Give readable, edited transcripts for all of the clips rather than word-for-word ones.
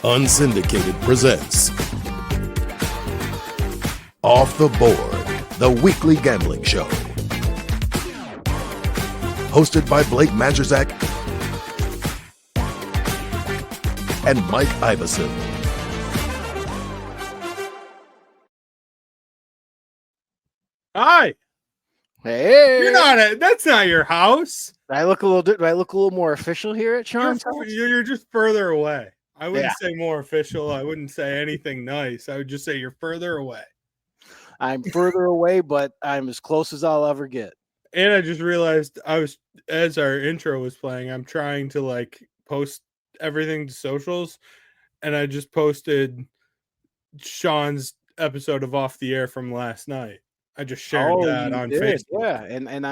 Unsyndicated presents Off the Board, the weekly gambling show. Hosted by Blake Majchrzak and Mike Iavasile. Hi. Hey, You're not. That's not your house. do I look a little more official here at Sean's house? You're just further away. I wouldn't Yeah. say more official. I wouldn't say anything nice. I would just say you're further away. I'm further away, but I'm as close as I'll ever get. And I just realized as our intro was playing, I'm trying to post everything to socials, and I just posted Sean's episode of Off the Air from last night. I just shared that on Facebook. Yeah, and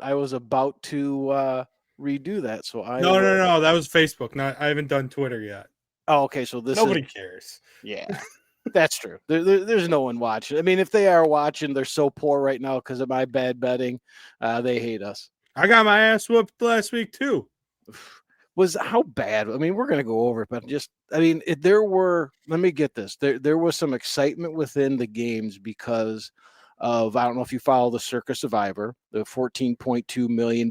I was about to redo that. So No, that was Facebook. I haven't done Twitter yet. Oh, okay. So Nobody cares. Yeah, that's true. There's no one watching. I mean, if they are watching, they're so poor right now because of my bad betting. They hate us. I got my ass whooped last week too. Was how bad? I mean, we're going to go over it, but let me get this. There was some excitement within the games because of, I don't know if you follow the Circus Survivor, the $14.2 million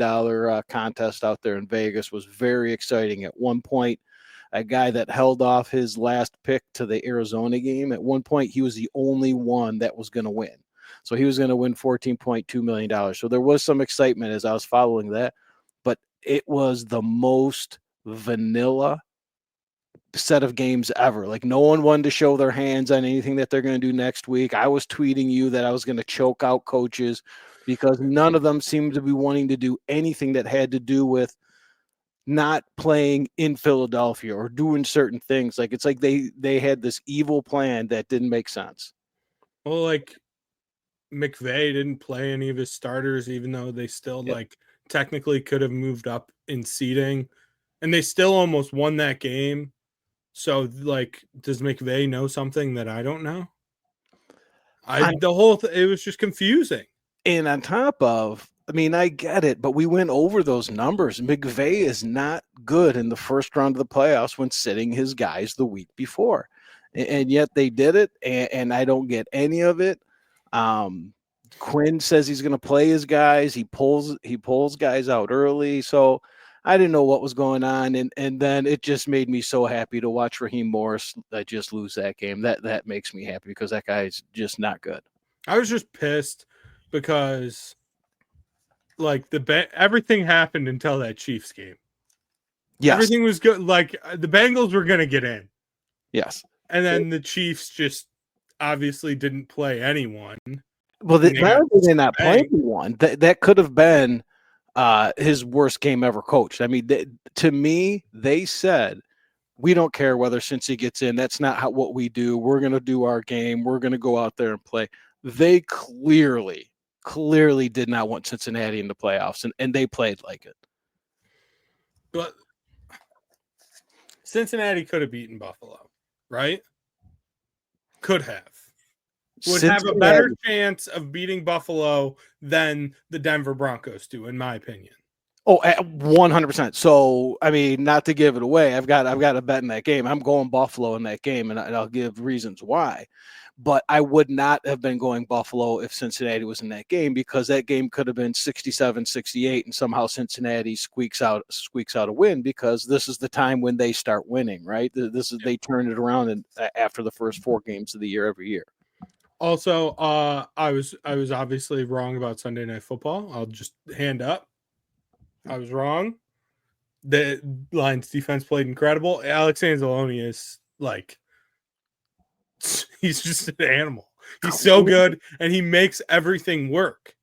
contest out there in Vegas was very exciting. At one point, a guy that held off his last pick to the Arizona game, at one point, he was the only one that was going to win. So he was going to win $14.2 million. So there was some excitement as I was following that, but it was the most vanilla set of games ever. Like, no one wanted to show their hands on anything that they're going to do next week. I was tweeting you that I was going to choke out coaches because none of them seemed to be wanting to do anything that had to do with not playing in Philadelphia or doing certain things. Like, it's like they had this evil plan that didn't make sense. Well, McVay didn't play any of his starters, even though they still technically could have moved up in seeding, and they still almost won that game. So, does McVay know something that I don't know? It was just confusing. And on top of, I mean, I get it, but we went over those numbers. McVay is not good in the first round of the playoffs when sitting his guys the week before. And yet they did it, and I don't get any of it. Quinn says he's going to play his guys. He pulls guys out early. So I didn't know what was going on. And then it just made me so happy to watch Raheem Morris just lose that game. That makes me happy because that guy is just not good. I was just pissed because everything happened until that Chiefs game. Yes. Everything was good. The Bengals were going to get in. Yes. And then the Chiefs just obviously didn't play anyone. Well, they did not play anyone. That could have been his worst game ever coached. I mean, to me, they said, we don't care whether Cincy gets in. That's not what we do. We're going to do our game. We're going to go out there and play. They clearly did not want Cincinnati in the playoffs, and they played like it. But Cincinnati could have beaten Buffalo, right? Could have. Would have a better chance of beating Buffalo than the Denver Broncos do, in my opinion. Oh, 100%. So, I mean, not to give it away, I've got a bet in that game. I'm going Buffalo in that game, and I'll give reasons why. But I would not have been going Buffalo if Cincinnati was in that game, because that game could have been 67-68, and somehow Cincinnati squeaks out a win, because this is the time when they start winning, right? They turn it around after the first 4 games of the year every year. Also, I was obviously wrong about Sunday Night Football. I'll just hand up. I was wrong. The Lions defense played incredible. Alex Anzalone is he's just an animal. He's so good, and he makes everything work.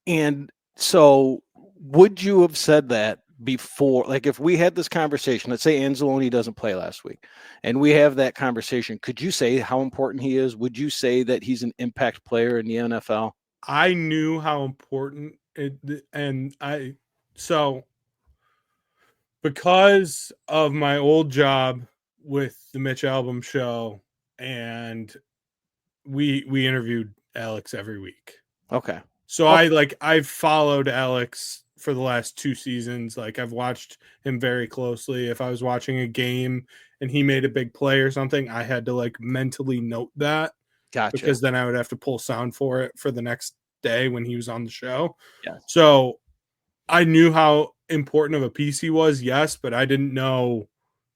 And so would you have said that before? Like, if we had this conversation, let's say Anzalone doesn't play last week, and we have that conversation, could you say how important he is? Would you say that he's an impact player in the NFL? I knew how important so because of my old job with the Mitch Albom show, and we interviewed Alex every week. Okay. So I followed Alex for the last 2 seasons. Like, I've watched him very closely. If I was watching a game and he made a big play or something, I had to like mentally note that. Gotcha. Because then I would have to pull sound for it for the next day when he was on the show. Yes. So I knew how important of a piece he was, yes, but I didn't know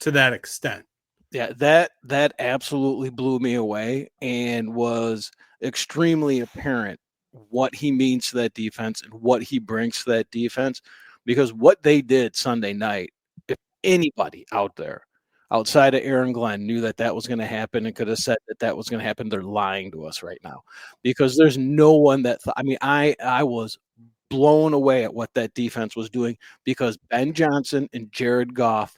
to that extent. Yeah, that absolutely blew me away and was extremely apparent what he means to that defense and what he brings to that defense. Because what they did Sunday night, if anybody out there outside of Aaron Glenn knew that that was going to happen and could have said that that was going to happen, they're lying to us right now. Because there's no one that I mean, I was blown away at what that defense was doing because Ben Johnson and Jared Goff,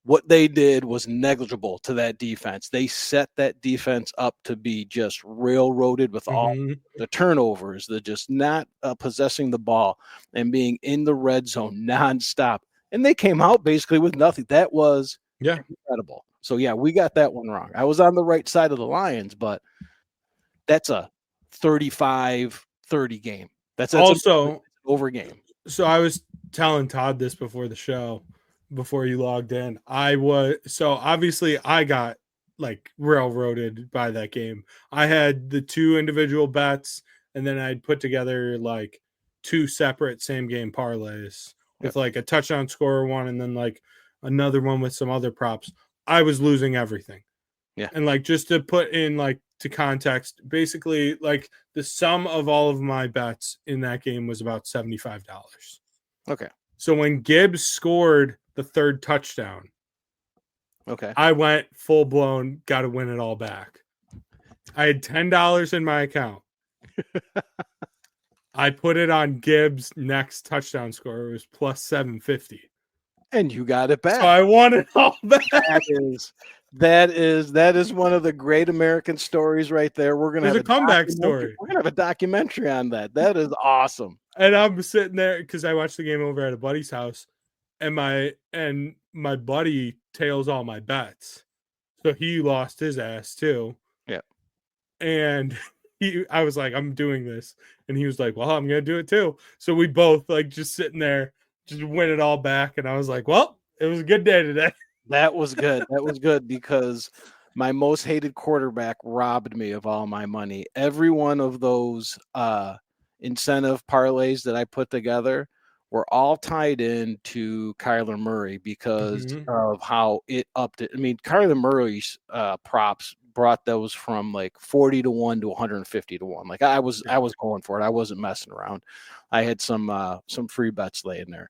what they did was negligible to that defense. They set that defense up to be just railroaded with all the turnovers, the just not possessing the ball and being in the red zone nonstop. And they came out basically with nothing. That was incredible. So, yeah, we got that one wrong. I was on the right side of the Lions, but that's a 35-30 game. That's also an over game. So I was telling Todd this before the show, before you logged in. Obviously I got like railroaded by that game. I had the 2 individual bets, and then I'd put together like 2 separate same game parlays with like a touchdown scorer one and then like another one with some other props. I was losing everything. Yeah. And like, just to put in like to context, basically like the sum of all of my bets in that game was about $75. Okay. So when Gibbs scored the 3rd touchdown, I went full blown, got to win it all back. I had $10 in my account. I put it on Gibbs' next touchdown score. It was plus 750. And you got it back. So I won it all back. That is one of the great American stories right there. We're gonna have a comeback story. We're gonna have a documentary on that. That is awesome. And I'm sitting there because I watched the game over at a buddy's house, and my buddy tails all my bets, so he lost his ass too. Yeah. And I was like, I'm doing this, and he was like, well, I'm gonna do it too. So we both like just sitting there, just win it all back, and I was like, well, it was a good day today. That was good. That was good because my most hated quarterback robbed me of all my money. Every one of those incentive parlays that I put together were all tied in to Kyler Murray because of how it upped it. I mean, Kyler Murray's props brought those from like 40-1 to 150-1. Like I was going for it. I wasn't messing around. I had some free bets laying there.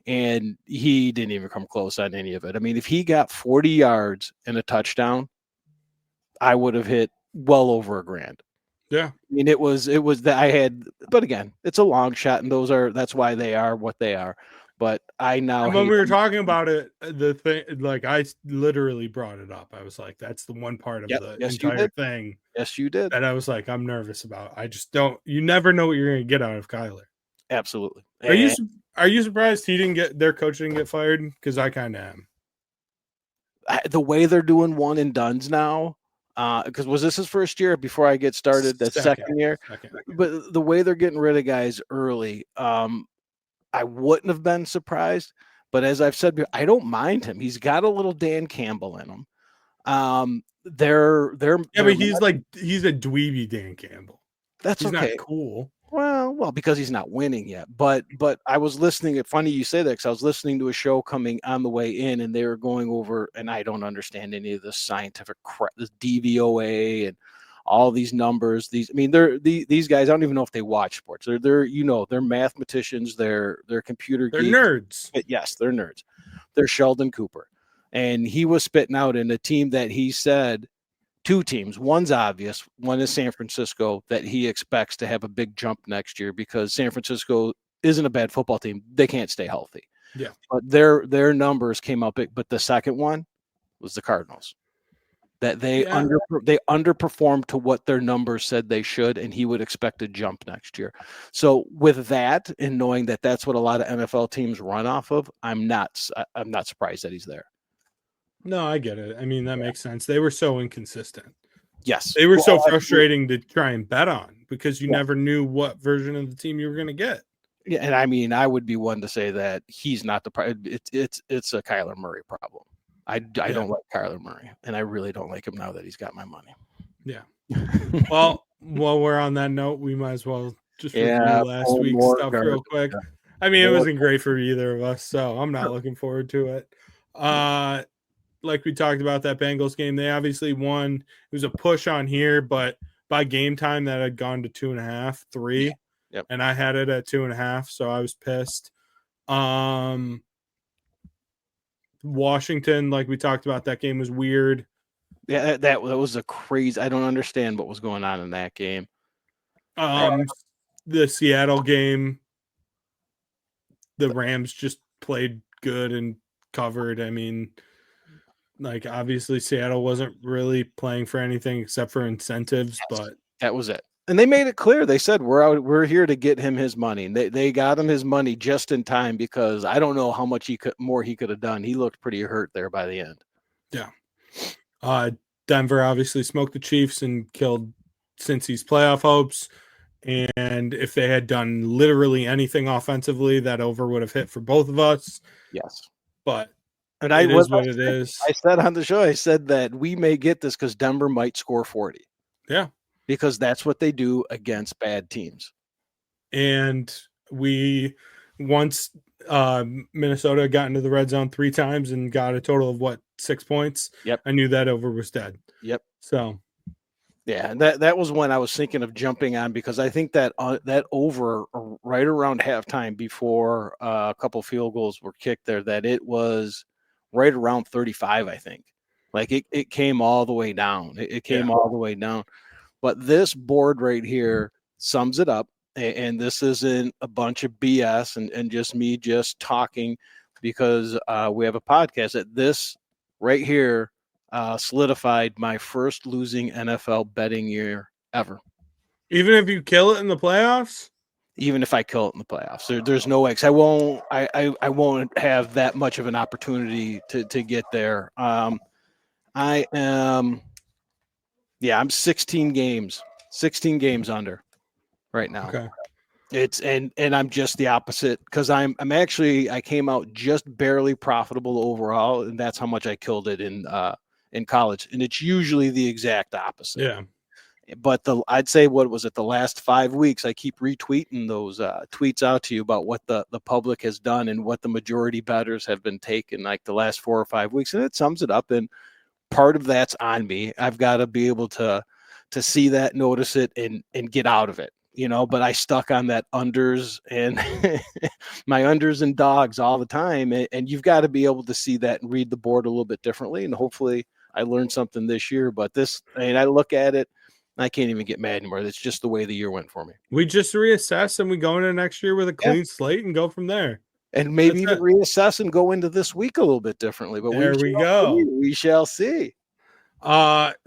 And he didn't even come close on any of it. I mean, if he got 40 yards and a touchdown, I would have hit well over $1,000. Yeah. I mean, it was that I had, but again, it's a long shot, and that's why they are what they are. But I now, and when we were talking about it, the thing, like I literally brought it up. I was like, that's the one part of the entire thing. Yes, you did. That I was like, I'm nervous about. I just don't, you never know what you're going to get out of Kyler. Absolutely. Are you surprised their coach didn't get fired? Because I kind of am. The way they're doing one and dones now, because was this his first year before I get started? The second year. But the way they're getting rid of guys early, I wouldn't have been surprised. But as I've said, I don't mind him. He's got a little Dan Campbell in him. But he's a dweeby Dan Campbell. He's okay. Not cool. Well, because he's not winning yet. But I was listening. Funny you say that because I was listening to a show coming on the way in, and they were going over, and I don't understand any of this scientific crap, this DVOA and all these numbers. These guys. I don't even know if they watch sports. They're mathematicians. They're computer. They're geeks. Nerds. Yes, they're nerds. They're Sheldon Cooper, and he was spitting out in a team that he said. 2 teams. One's obvious. One is San Francisco, that he expects to have a big jump next year because San Francisco isn't a bad football team. They can't stay healthy. Yeah. But their numbers came up big. But the second one was the Cardinals. That they underperformed to what their numbers said they should, and he would expect a jump next year. So with that, and knowing that that's what a lot of NFL teams run off of, I'm not surprised that he's there. No, I get it. I mean, that makes sense. They were so inconsistent. Yes. They were so frustrating to try and bet on because you never knew what version of the team you were going to get. Yeah, and I mean, I would be one to say that he's not the problem. It's a Kyler Murray problem. I don't like Kyler Murray, and I really don't like him now that he's got my money. Yeah. Well, while we're on that note, we might as well just review last week's stuff real quick. I mean, it wasn't great for either of us, so I'm not looking forward to it. Like we talked about that Bengals game, they obviously won. It was a push on here, but by game time that had gone to 2.5, 3. Yeah. Yep. And I had it at 2.5, so I was pissed. Washington, like we talked about, that game was weird. Yeah, that was a crazy. I don't understand what was going on in that game. The Seattle game, the Rams just played good and covered. I mean, like, obviously Seattle wasn't really playing for anything except for incentives, but that was it. And they made it clear. They said, we're here to get him his money. And they got him his money just in time, because I don't know how much more he could have done. He looked pretty hurt there by the end. Yeah. Denver obviously smoked the Chiefs and killed Cincy's playoff hopes. And if they had done literally anything offensively, that over would have hit for both of us. Yes. But and it is what it is. I said on the show, I said that we may get this because Denver might score 40. Yeah. Because that's what they do against bad teams. And once Minnesota got into the red zone 3 times and got a total of 6 points. Yep. I knew that over was dead. Yep. So yeah, and that was when I was thinking of jumping on, because I think that that over right around halftime, before a couple field goals were kicked there, that it was right around 35, I think. Like it came all the way down. It came all the way down. But this board right here sums it up. And this isn't a bunch of BS and just me just talking, because we have a podcast. That this right here solidified my first losing NFL betting year ever. Even if you kill it in the playoffs? Even if I kill it in the playoffs, there's no way. I won't have that much of an opportunity to get there. I'm 16 games under right now. Okay. It's and I'm just the opposite, because I came out just barely profitable overall, and that's how much I killed it in college. And it's usually the exact opposite. Yeah. But I'd say, what was it, the last 5 weeks, I keep retweeting those tweets out to you about what the public has done and what the majority bettors have been taking like the last 4 or 5 weeks, and it sums it up. And part of that's on me. I've got to be able to see that, notice it, and get out of it, but I stuck on that unders and my unders and dogs all the time. And you've got to be able to see that and read the board a little bit differently. And hopefully I learned something this year, but I look at it, I can't even get mad anymore. That's just the way the year went for me. We just reassess and we go into next year with a clean slate and go from there. And maybe even reassess and go into this week a little bit differently. But we shall see.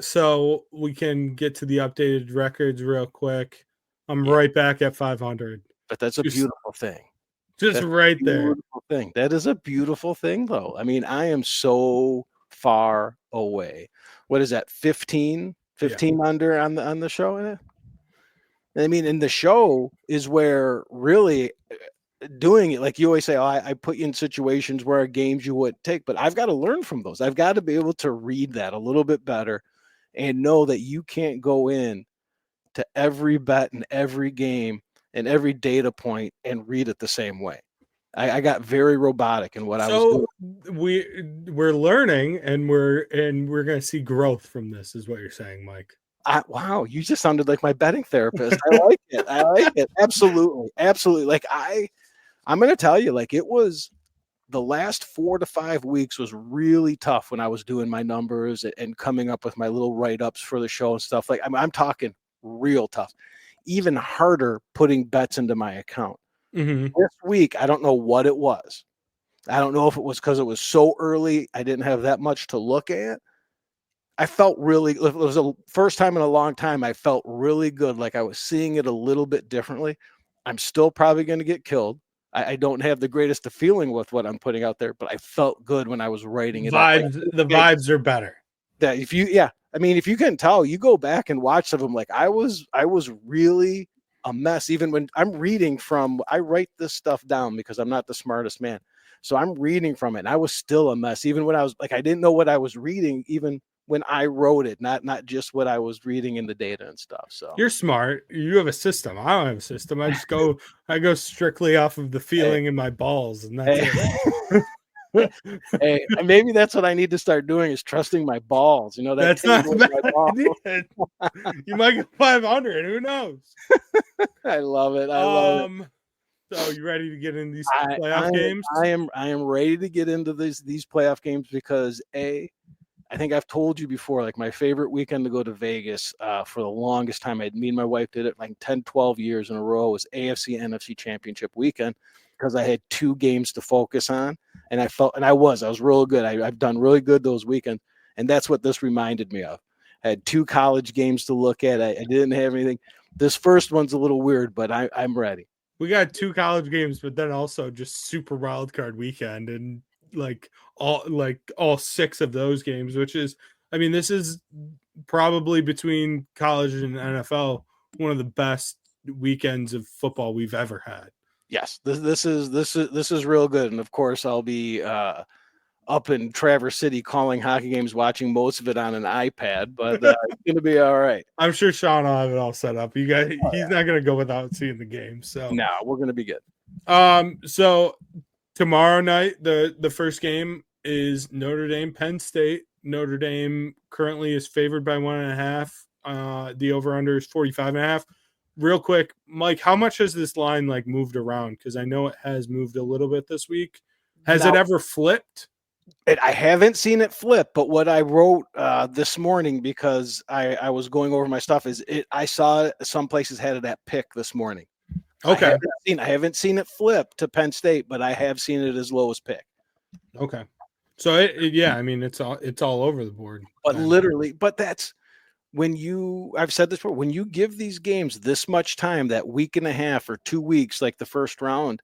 So we can get to the updated records real quick. I'm right back at 500. But that's a beautiful thing. Just that's right there. Thing. That is a beautiful thing, though. I mean, I am so far away. What is that? 15 under on the show. I mean, and the show is where really doing it, like you always say, I put you in situations where games you wouldn't take, but I've got to learn from those. I've got to be able to read that a little bit better and know that you can't go in to every bet and every game and every data point and read it the same way. I got very robotic in what I was doing. We're learning and we're going to see growth from this, is what you're saying, Mike. Wow, you just sounded like my betting therapist. I like it. Absolutely. Like I'm going to tell you, like, it was the last 4 to 5 weeks was really tough when I was doing my numbers and coming up with my little write-ups for the show and stuff. Like, I'm talking real tough. Even harder putting bets into my account. Mm-hmm. This week, I don't know what it was. I don't know if it was because it was so early, I didn't have that much to look at. I felt really, it was the first time in a long time, I felt really good. Like I was seeing it a little bit differently. I'm still probably going to get killed. I don't have the greatest of feeling with what I'm putting out there, but I felt good when I was writing it. The vibes are better. That if you can tell, you go back and watch some of them. Like I was really a mess. Even when I'm reading I write this stuff down because I'm not the smartest man. So I'm reading from it, and I was still a mess. Even when I was like, I didn't know what I was reading, even when I wrote it, not just what I was reading in the data and stuff. So You're smart. You have a system. I don't have a system. I go strictly off of the feeling in my balls, and that's it. Hey, maybe that's what I need to start doing is trusting my balls. You know, that's not a bad idea. You might get 500. Who knows? I love it. I love it. So you ready to get in these playoff games? I am ready to get into these playoff games because I think I've told you before, like my favorite weekend to go to Vegas for the longest time. Me and my wife did it like 10, 12 years in a row was AFC NFC championship weekend because I had 2 games to focus on. And I was real good. I've done really good those weekends. And that's what this reminded me of. I had 2 college games to look at. I didn't have anything. This first one's a little weird, but I'm ready. We got 2 college games, but then also just super wild card weekend and all 6 of those games, which is, I mean, this is probably between college and NFL one of the best weekends of football we've ever had. Yes, this is real good, and of course I'll be up in Traverse City calling hockey games, watching most of it on an iPad, but it's gonna be all right. I'm sure Sean will have it all set up. He's not gonna go without seeing the game. So no, we're gonna be good. So tomorrow night, the first game is Notre Dame, Penn State. Notre Dame currently is favored by 1.5. The over/under is 45.5. Real quick, Mike, how much has this line like moved around? Because I know it has moved a little bit this week. Has it ever flipped? I haven't seen it flip, but what I wrote this morning because I was going over my stuff I saw some places had it at pick this morning. Okay, I haven't seen it flip to Penn State, but I have seen it as low as pick. Okay, so I mean it's all over the board. But literally, that's when I've said this before, when you give these games this much time, that week and a half or 2 weeks, like the first round,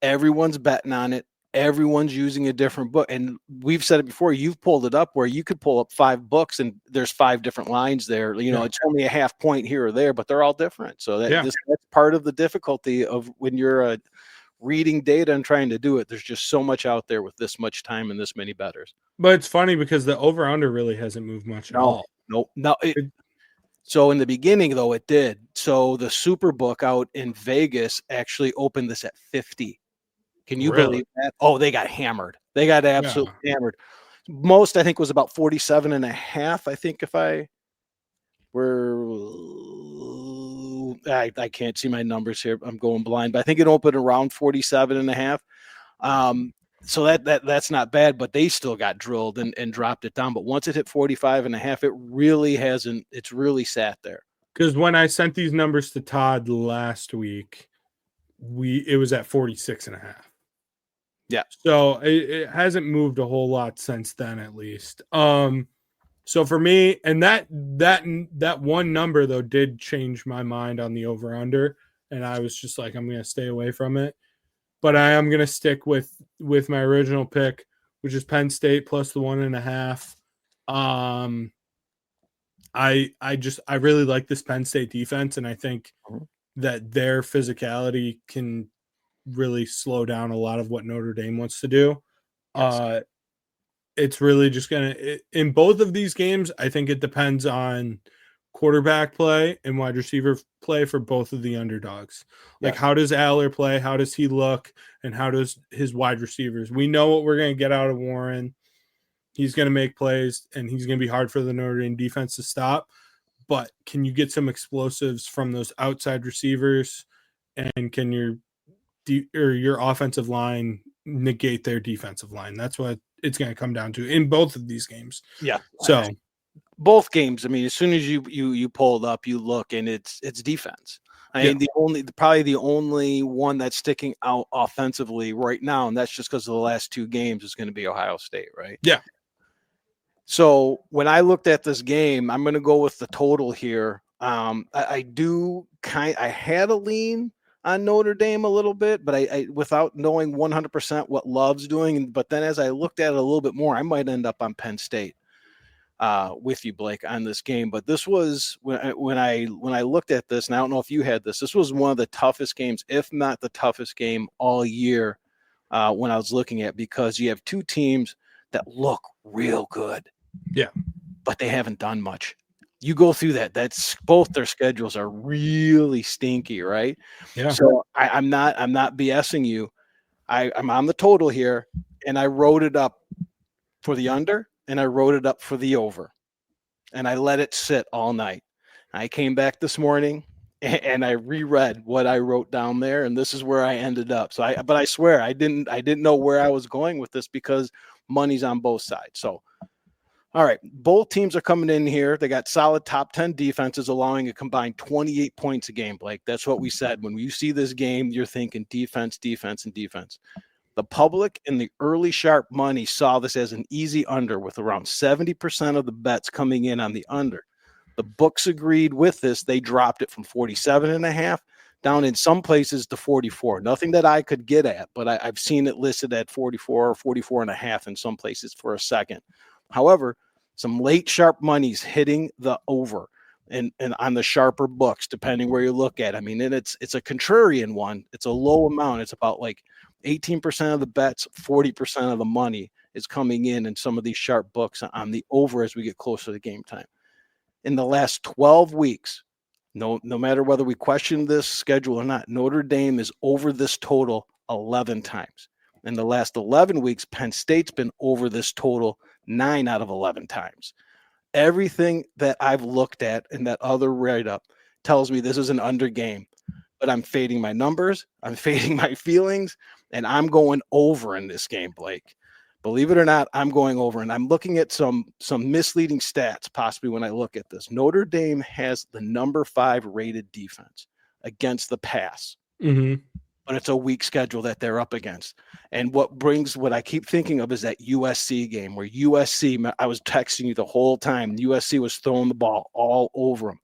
everyone's betting on it. Everyone's using a different book. And we've said it before, you've pulled it up where you could pull up 5 books and there's 5 different lines there. You know, It's only a half point here or there, but they're all different. So that's part of the difficulty of when you're reading data and trying to do it. There's just so much out there with this much time and this many bettors. But it's funny because the over-under really hasn't moved much at all. No. So in the beginning, though, it did. So the Superbook out in Vegas actually opened this at 50. Can you believe that? Oh, they got hammered. They got absolutely hammered. Most, I think, was about 47.5. I think I can't see my numbers here. I'm going blind, but I think it opened around 47.5. So that's not bad, but they still got drilled and dropped it down. But once it hit 45.5, it really hasn't. It's really sat there. Because when I sent these numbers to Todd last week, it was at 46.5. Yeah. So it hasn't moved a whole lot since then, at least. So for me, and that one number though did change my mind on the over under, and I was just like, I'm going to stay away from it. But I am going to stick with my original pick, which is Penn State plus the 1.5. I really like this Penn State defense, and I think that their physicality can really slow down a lot of what Notre Dame wants to do. Yes. It's really just in both of these games, I think it depends on quarterback play and wide receiver play for both of the underdogs. Like, how does Aller play? How does he look? And how does his wide receivers? We know what we're going to get out of Warren. He's going to make plays, and he's going to be hard for the Notre Dame defense to stop. But can you get some explosives from those outside receivers? And can your offensive line negate their defensive line? That's what it's going to come down to in both of these games. Yeah. So both games, I mean, as soon as you pull it up, you look, and it's defense. I mean, probably the only one that's sticking out offensively right now, and that's just because of the last 2 games, is going to be Ohio State, right? Yeah. So when I looked at this game, I'm going to go with the total here. I had a lean on Notre Dame a little bit, but I without knowing 100% what Love's doing. But then as I looked at it a little bit more, I might end up on Penn State. with you, Blake, on this game. But this was when I looked at this, and I don't know if you had this. This was one of the toughest games, if not the toughest game all year. When I was looking at, because you have two teams that look real good, but they haven't done much. You go through that. That's both their schedules are really stinky, right? Yeah. So I'm not BSing you. I'm on the total here, and I wrote it up for the under, and I wrote it up for the over, and I let it sit all night. I came back this morning and I reread what I wrote down there, and this is where I ended up. But I swear I didn't know where I was going with this because money's on both sides. So, all right, both teams are coming in here. They got solid top 10 defenses, allowing a combined 28 points a game, Blake. That's what we said. When you see this game, you're thinking defense, defense, and defense. The public and the early sharp money saw this as an easy under, with around 70% of the bets coming in on the under. The books agreed with this. They dropped it from 47.5 down in some places to 44. Nothing that I could get at, but I've seen it listed at 44 or 44.5 in some places for a second. However, some late sharp money's hitting the over and on the sharper books, depending where you look at. I mean, and it's a contrarian one. It's a low amount. It's about like 18% of the bets, 40% of the money is coming in some of these sharp books on the over as we get closer to game time. In the last 12 weeks, no matter whether we question this schedule or not, Notre Dame is over this total 11 times. In the last 11 weeks, Penn State's been over this total 9 out of 11 times. Everything that I've looked at in that other write-up tells me this is an under game. But I'm fading my numbers, I'm fading my feelings, and I'm going over in this game, Blake. Believe it or not, I'm going over, and I'm looking at some misleading stats possibly when I look at this. Notre Dame has the number 5 rated defense against the pass, but it's a weak schedule that they're up against. And what I keep thinking of is that USC game where USC, I was texting you the whole time, USC was throwing the ball all over them.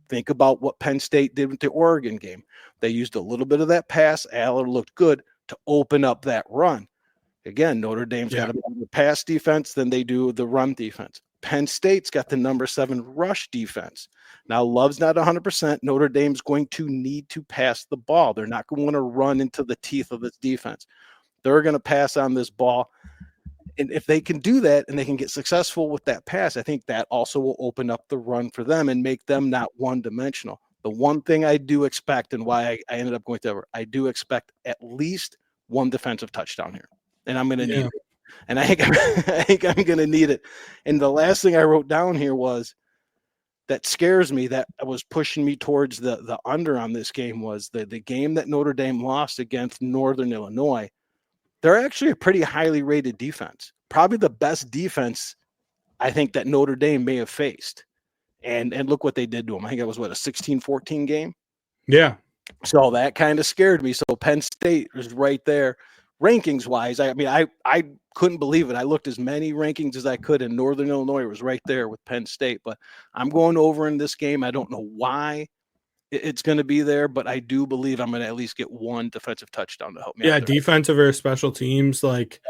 Think about what Penn State did with the Oregon game. They used a little bit of that pass. Aller looked good to open up that run. Again, Notre Dame's got a better pass defense than they do the run defense. Penn State's got the number 7 rush defense. Now, Love's not 100%. Notre Dame's going to need to pass the ball. They're not going to run into the teeth of this defense. They're going to pass on this ball. And if they can do that and they can get successful with that pass, I think that also will open up the run for them and make them not one-dimensional. The one thing I do expect, and why I ended up going to over, I do expect at least one defensive touchdown here. And I'm going to need it. And I think I'm going to need it. And the last thing I wrote down here was that scares me, that was pushing me towards the under on this game, was the game that Notre Dame lost against Northern Illinois. They're actually a pretty highly rated defense, probably the best defense I think that Notre Dame may have faced. And look what they did to them. I think it was, a 16-14 game? Yeah. So that kind of scared me. So Penn State was right there. Rankings-wise, I mean, I couldn't believe it. I looked as many rankings as I could, and Northern Illinois was right there with Penn State. But I'm going over in this game. I don't know why it's going to be there, but I do believe I'm going to at least get one defensive touchdown to help me out. Yeah, defensive or special teams, like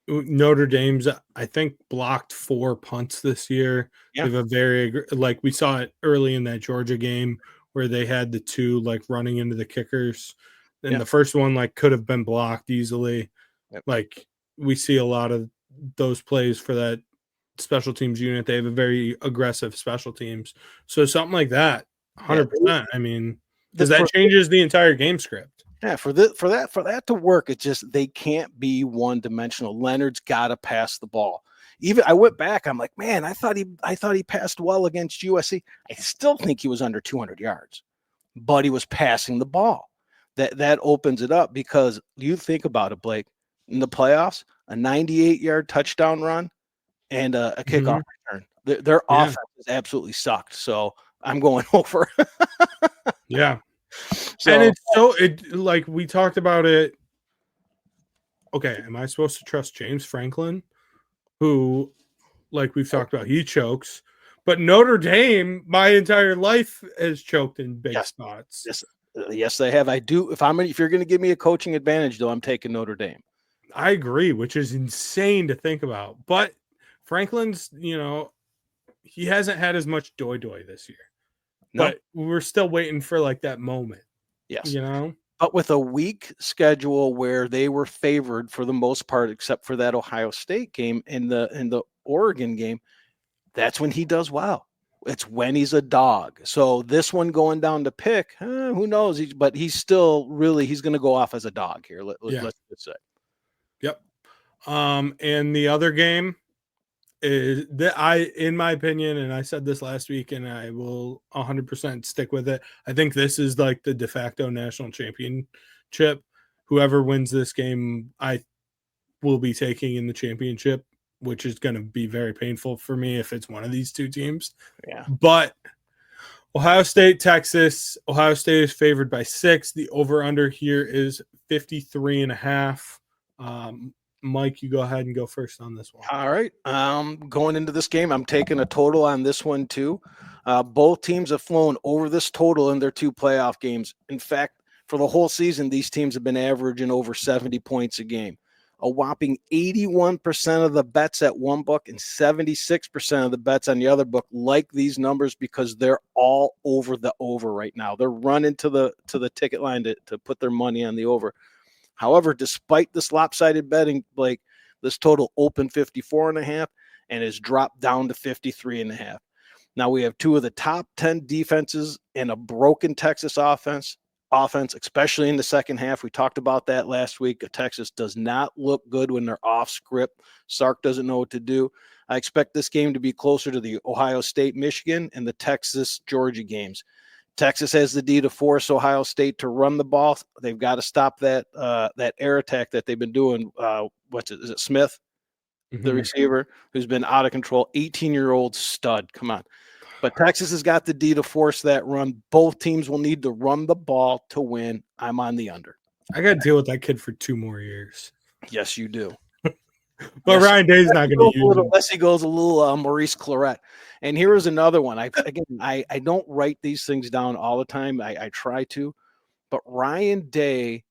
Notre Dame's, I think, blocked 4 punts this year. Yeah. They have a very, like we saw it early in that Georgia game where they had the 2 like running into the kickers. And the first one like could have been blocked easily. Yep. Like we see a lot of those plays for that special teams unit. They have a very aggressive special teams. So something like that, 100%. I mean, because that changes the entire game script. Yeah, for that to work, it's just they can't be one-dimensional. Leonard's got to pass the ball. Even I went back, I'm like, man, I thought he passed well against USC. I still think he was under 200 yards, but he was passing the ball. That opens it up, because you think about it, Blake, in the playoffs, a 98-yard touchdown run and a kickoff return. Their offense has absolutely sucked. So I'm going over. Yeah. So, and it's like we talked about it. Okay, am I supposed to trust James Franklin, who, like we've talked about, he chokes, but Notre Dame, my entire life, has choked in big spots. Yes, they have. I do. If you're going to give me a coaching advantage, though, I'm taking Notre Dame. I agree, which is insane to think about. But Franklin's, he hasn't had as much doy this year. No. But we're still waiting for like that moment. Yes. You know? But with a weak schedule where they were favored for the most part, except for that Ohio State game and the Oregon game, that's when he does well. It's when he's a dog. So this one going down to pick, who knows? But he's still really, he's going to go off as a dog here. Let's just say. Yep. And the other game is that in my opinion, and I said this last week, and I will 100% stick with it. I think this is like the de facto national championship. Whoever wins this game, I will be taking in the championship, which is going to be very painful for me if it's one of these two teams. Yeah. But Ohio State, Texas. Ohio State is favored by 6. The over-under here is 53.5. Mike, you go ahead and go first on this one. All right. Going into this game, I'm taking a total on this one too. Both teams have flown over this total in their 2 playoff games. In fact, for the whole season, these teams have been averaging over 70 points a game. A whopping 81% of the bets at one book and 76% of the bets on the other book like these numbers because they're all over the over right now. They're running to the ticket line to put their money on the over. However, despite this lopsided betting, Blake, this total opened 54.5 and has dropped down to 53.5. Now we have 2 of the top 10 defenses and a broken Texas offense, especially in the second half. We talked about that last week. Texas does not look good when they're off script. Sark doesn't know what to do. I expect this game to be closer to the Ohio State, Michigan, and the Texas, Georgia games. Texas has the D to force Ohio State to run the ball. They've got to stop that air attack that they've been doing. Is it Smith, the receiver, who's been out of control? 18-year-old stud. Come on. But Texas has got the D to force that run. Both teams will need to run the ball to win. I'm on the under. I got to deal with that kid for 2 more years. Yes, you do. But yes, Ryan Day's not going to use it. Unless he goes a little Maurice Claret. And here is another one. I don't write these things down all the time. I try to. But Ryan Day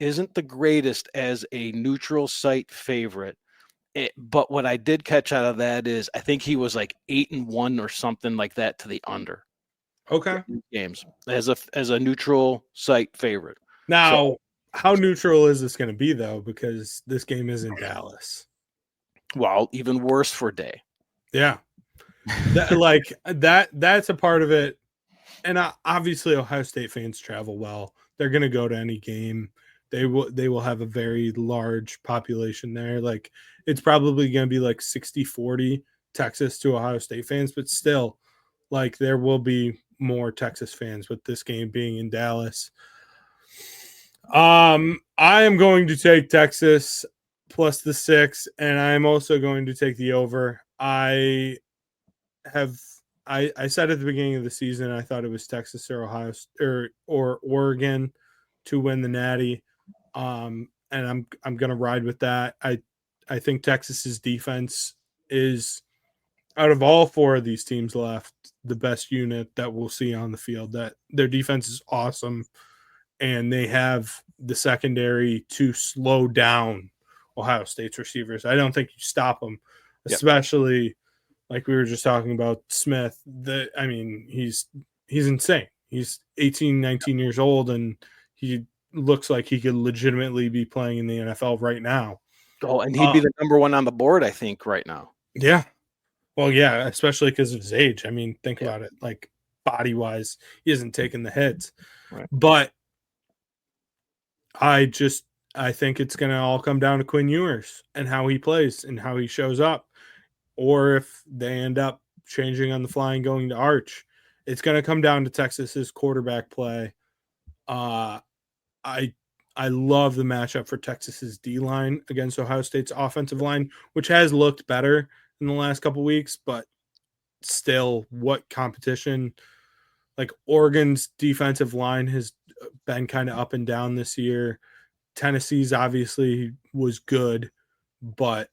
isn't the greatest as a neutral site favorite. But what I did catch out of that is I think he was like 8-1 or something like that to the under. Okay. Games as a neutral site favorite. Now, how neutral is this going to be though? Because this game is in Dallas. Well, even worse for Day. Yeah. That's a part of it. And obviously Ohio State fans travel well. They're going to go to any game. They will have a very large population there. Like it's probably going to be like 60-40 Texas to Ohio State fans, but still like there will be more Texas fans with this game being in Dallas. I am going to take Texas plus the 6, and I'm also going to take the over. I said at the beginning of the season I thought it was Texas or Ohio or Oregon to win the Natty. And I'm going to ride with that. I think Texas's defense is, out of all 4 of these teams left, the best unit that we'll see on the field. That their defense is awesome, and they have the secondary to slow down Ohio State's receivers. I don't think you stop them, especially like we were just talking about Smith. He's insane. He's 18, 19 years old, and he looks like he could legitimately be playing in the NFL right now. Oh, and he'd be the number 1 on the board, I think, right now. Yeah. Well, yeah, especially because of his age. I mean, think about it. Like, body-wise, he isn't taking the hits. Right. But I think it's going to all come down to Quinn Ewers and how he plays and how he shows up. Or if they end up changing on the fly and going to Arch, it's going to come down to Texas's quarterback play. I love the matchup for Texas's D-line against Ohio State's offensive line, which has looked better in the last couple weeks, but still, what competition. Like Oregon's defensive line has been kind of up and down this year. Tennessee's obviously was good, but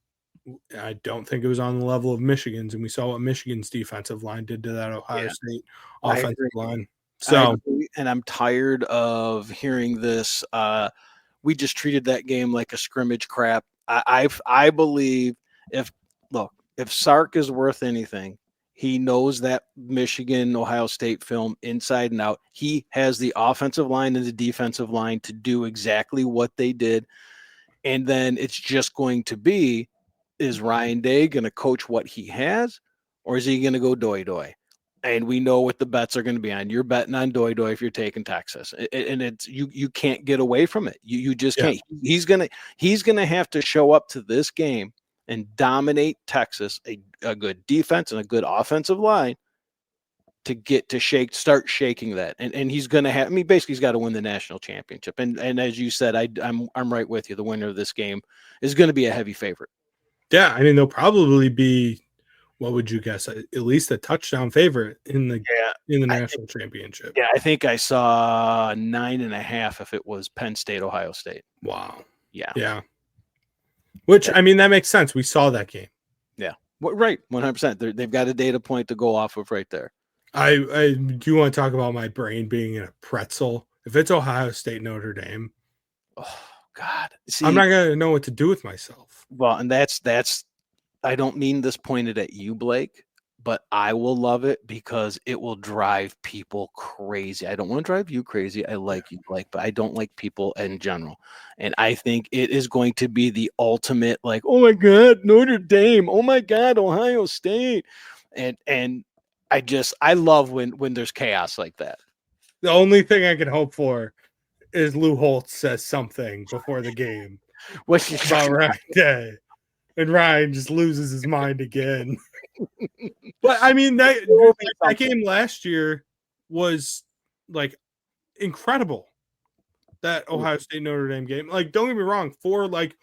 I don't think it was on the level of Michigan's, and we saw what Michigan's defensive line did to that Ohio State offensive line. So, and I'm tired of hearing this. We just treated that game like a scrimmage crap. I believe if Sark is worth anything, He knows that Michigan, Ohio State film inside and out. He has the offensive line and the defensive line to do exactly what they did. And then it's just going to be, is Ryan Day going to coach what he has, or is he going to go doy-doy? And we know what the bets are going to be on. You're betting on doy-doy if you're taking Texas, and it's you can't get away from it. You just can't. He's gonna have to show up to this game and dominate Texas, a good defense and a good offensive line, to get to start shaking that. And he's going to have, basically he's got to win the national championship. And as you said, I'm right with you. The winner of this game is going to be a heavy favorite. Yeah. I mean, they'll probably be, what would you guess? At least a touchdown favorite in the national championship. Yeah. I think I saw 9.5 if it was Penn State, Ohio State. Wow. Yeah. Yeah. Which, I mean, that makes sense. We saw that game. Yeah. Right. 100%. They've got a data point to go off of right there. I do want to talk about my brain being in a pretzel. If it's Ohio State, Notre Dame, oh God, see, I'm not gonna know what to do with myself. Well, and that's. I don't mean this pointed at you, Blake, but I will love it because it will drive people crazy. I don't want to drive you crazy. I like you, Blake, but I don't like people in general. And I think it is going to be the ultimate, like, oh my God, Notre Dame, oh my God, Ohio State, and. I love when there's chaos like that. The only thing I can hope for is Lou Holtz says something before the game about Ryan Day, and Ryan just loses his mind again. But I mean, that game last year was like incredible. That Ohio State Notre Dame game, like, don't get me wrong, for like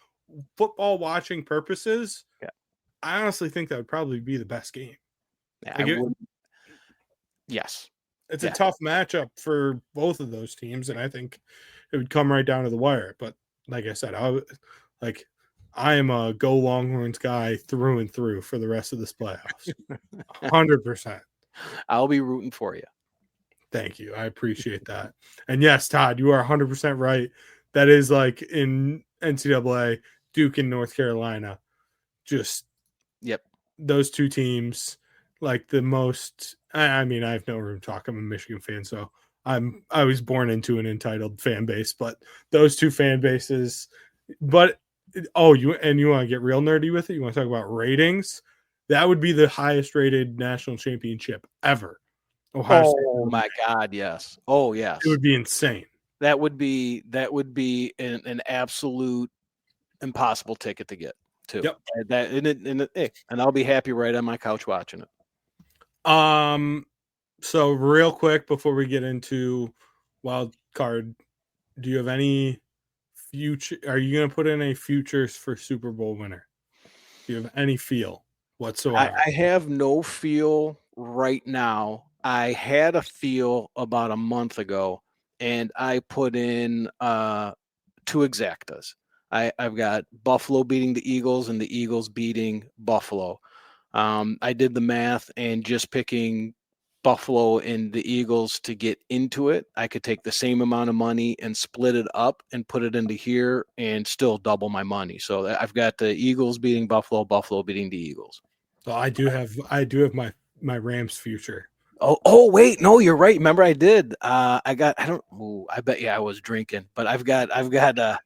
football watching purposes, I honestly think that would probably be the best game. Yes. It's a tough matchup for both of those teams, and I think it would come right down to the wire. But like I said, I am a go Longhorns guy through and through for the rest of this playoffs. 100%. I'll be rooting for you. Thank you. I appreciate that. And yes, Todd, you are 100% right. That is like in NCAA, Duke and North Carolina. Just those two teams, like the most. I mean, I have no room to talk. I'm a Michigan fan, so I was born into an entitled fan base. But those two fan bases. But you want to get real nerdy with it? You want to talk about ratings? That would be the highest rated national championship ever. Ohio State. Oh my God, yes. Oh yes. It would be insane. That would be an absolute impossible ticket to get too. Yep. And I'll be happy right on my couch watching it. So real quick before we get into wild card, do you have any future? Are you going to put in any futures for Super Bowl winner? Do you have any feel whatsoever? I have no feel right now. I had a feel about a month ago, and I put in 2 exactas. I've got Buffalo beating the Eagles and the Eagles beating Buffalo. I did the math, and just picking Buffalo and the Eagles to get into it, I could take the same amount of money and split it up and put it into here and still double my money. So I've got the Eagles beating Buffalo, Buffalo beating the Eagles. So I do have my Rams future. Oh wait, no, you're right. Remember I did. I bet I was drinking, but I've got the